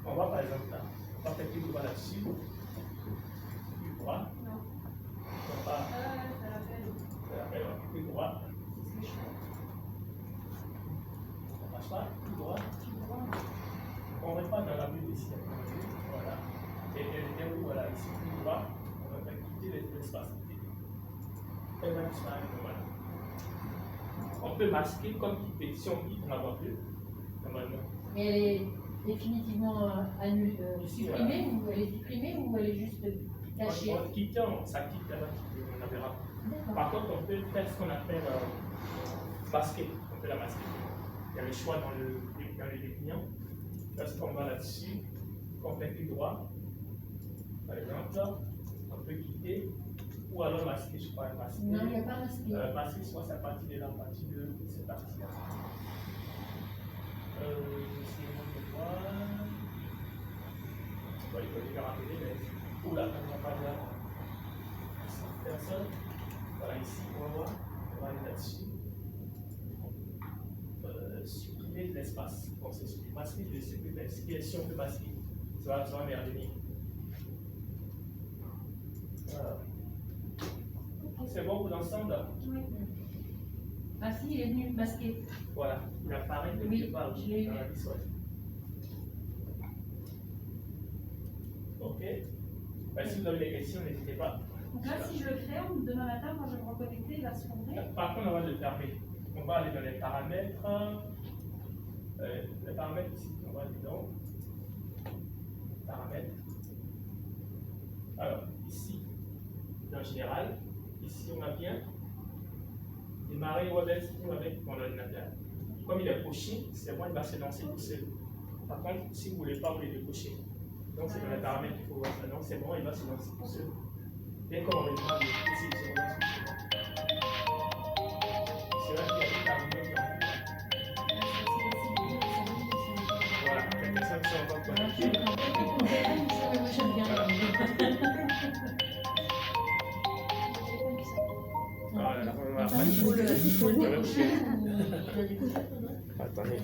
on va par exemple là. On va faire clic droit là-dessus. Clic droit. Non. On va. Ça l'appelle. Clic droit. C'est chaud. Ça marche pas? Clic droit. On ne met pas dans la bulle ici. Voilà. Et elle où voilà, ici, clic droit. On va faire quitter l'espace. Elle va disparaître. Voilà. On peut masquer comme pétition qui on n'a pas vu, normalement. Mais elle est définitivement supprimée, voilà. ou elle est supprimée ou elle est juste cachée? En quittant, ça quitte là-bas. On n'a verra. D'accord. Par contre, on peut faire ce qu'on appelle masquer. On peut la masquer. Il y a le choix dans le déclinant. Lorsqu'on va là-dessus, on fait clic droit, par exemple, on peut quitter, ou alors masquer, je crois, masquer. Non, il n'y a pas masqué. Masquer, soit c'est à partir de la partie de cette partie-là. Essayez-moi de voir. Il faut déjà rappeler, mais oula, on va pas voir. Personne. Voilà, ici, on va voir. On va aller là-dessus. Supprimer de l'espace. Bon, c'est supprimer. Masquer, je sais plus, mais si on peut masquer, ça va m'y revenir. Voilà. C'est bon pour l'ensemble? Oui. Ah si, il est venu masquer. Voilà, il apparaît de Oui, quelque part je l'ai dans vu. la liste. Ok. Ben, si vous avez des questions, n'hésitez pas. Donc là, si je le ferme, demain matin, quand je vais me reconnecter, il va se fermer. Par contre, on va le fermer. On va aller dans les paramètres. Les paramètres ici, on va aller dans paramètres. Alors, ici, dans général, ici on a bien démarrer WebEx avec mon ordinateur. Comme il est coché, c'est bon, il va se lancer tout seul. Par contre, si vous ne voulez pas, vous les décochez. Donc c'est dans les paramètres qu'il faut voir ça. Donc c'est bon, il va se lancer tout seul. Dès qu'on reviendra ici, il se relance tout seul. C'est là qu'il y a des paramètres dans voilà, les personnes qui sont encore connectées. Voilà, on va Il faut le décocher. Attendez.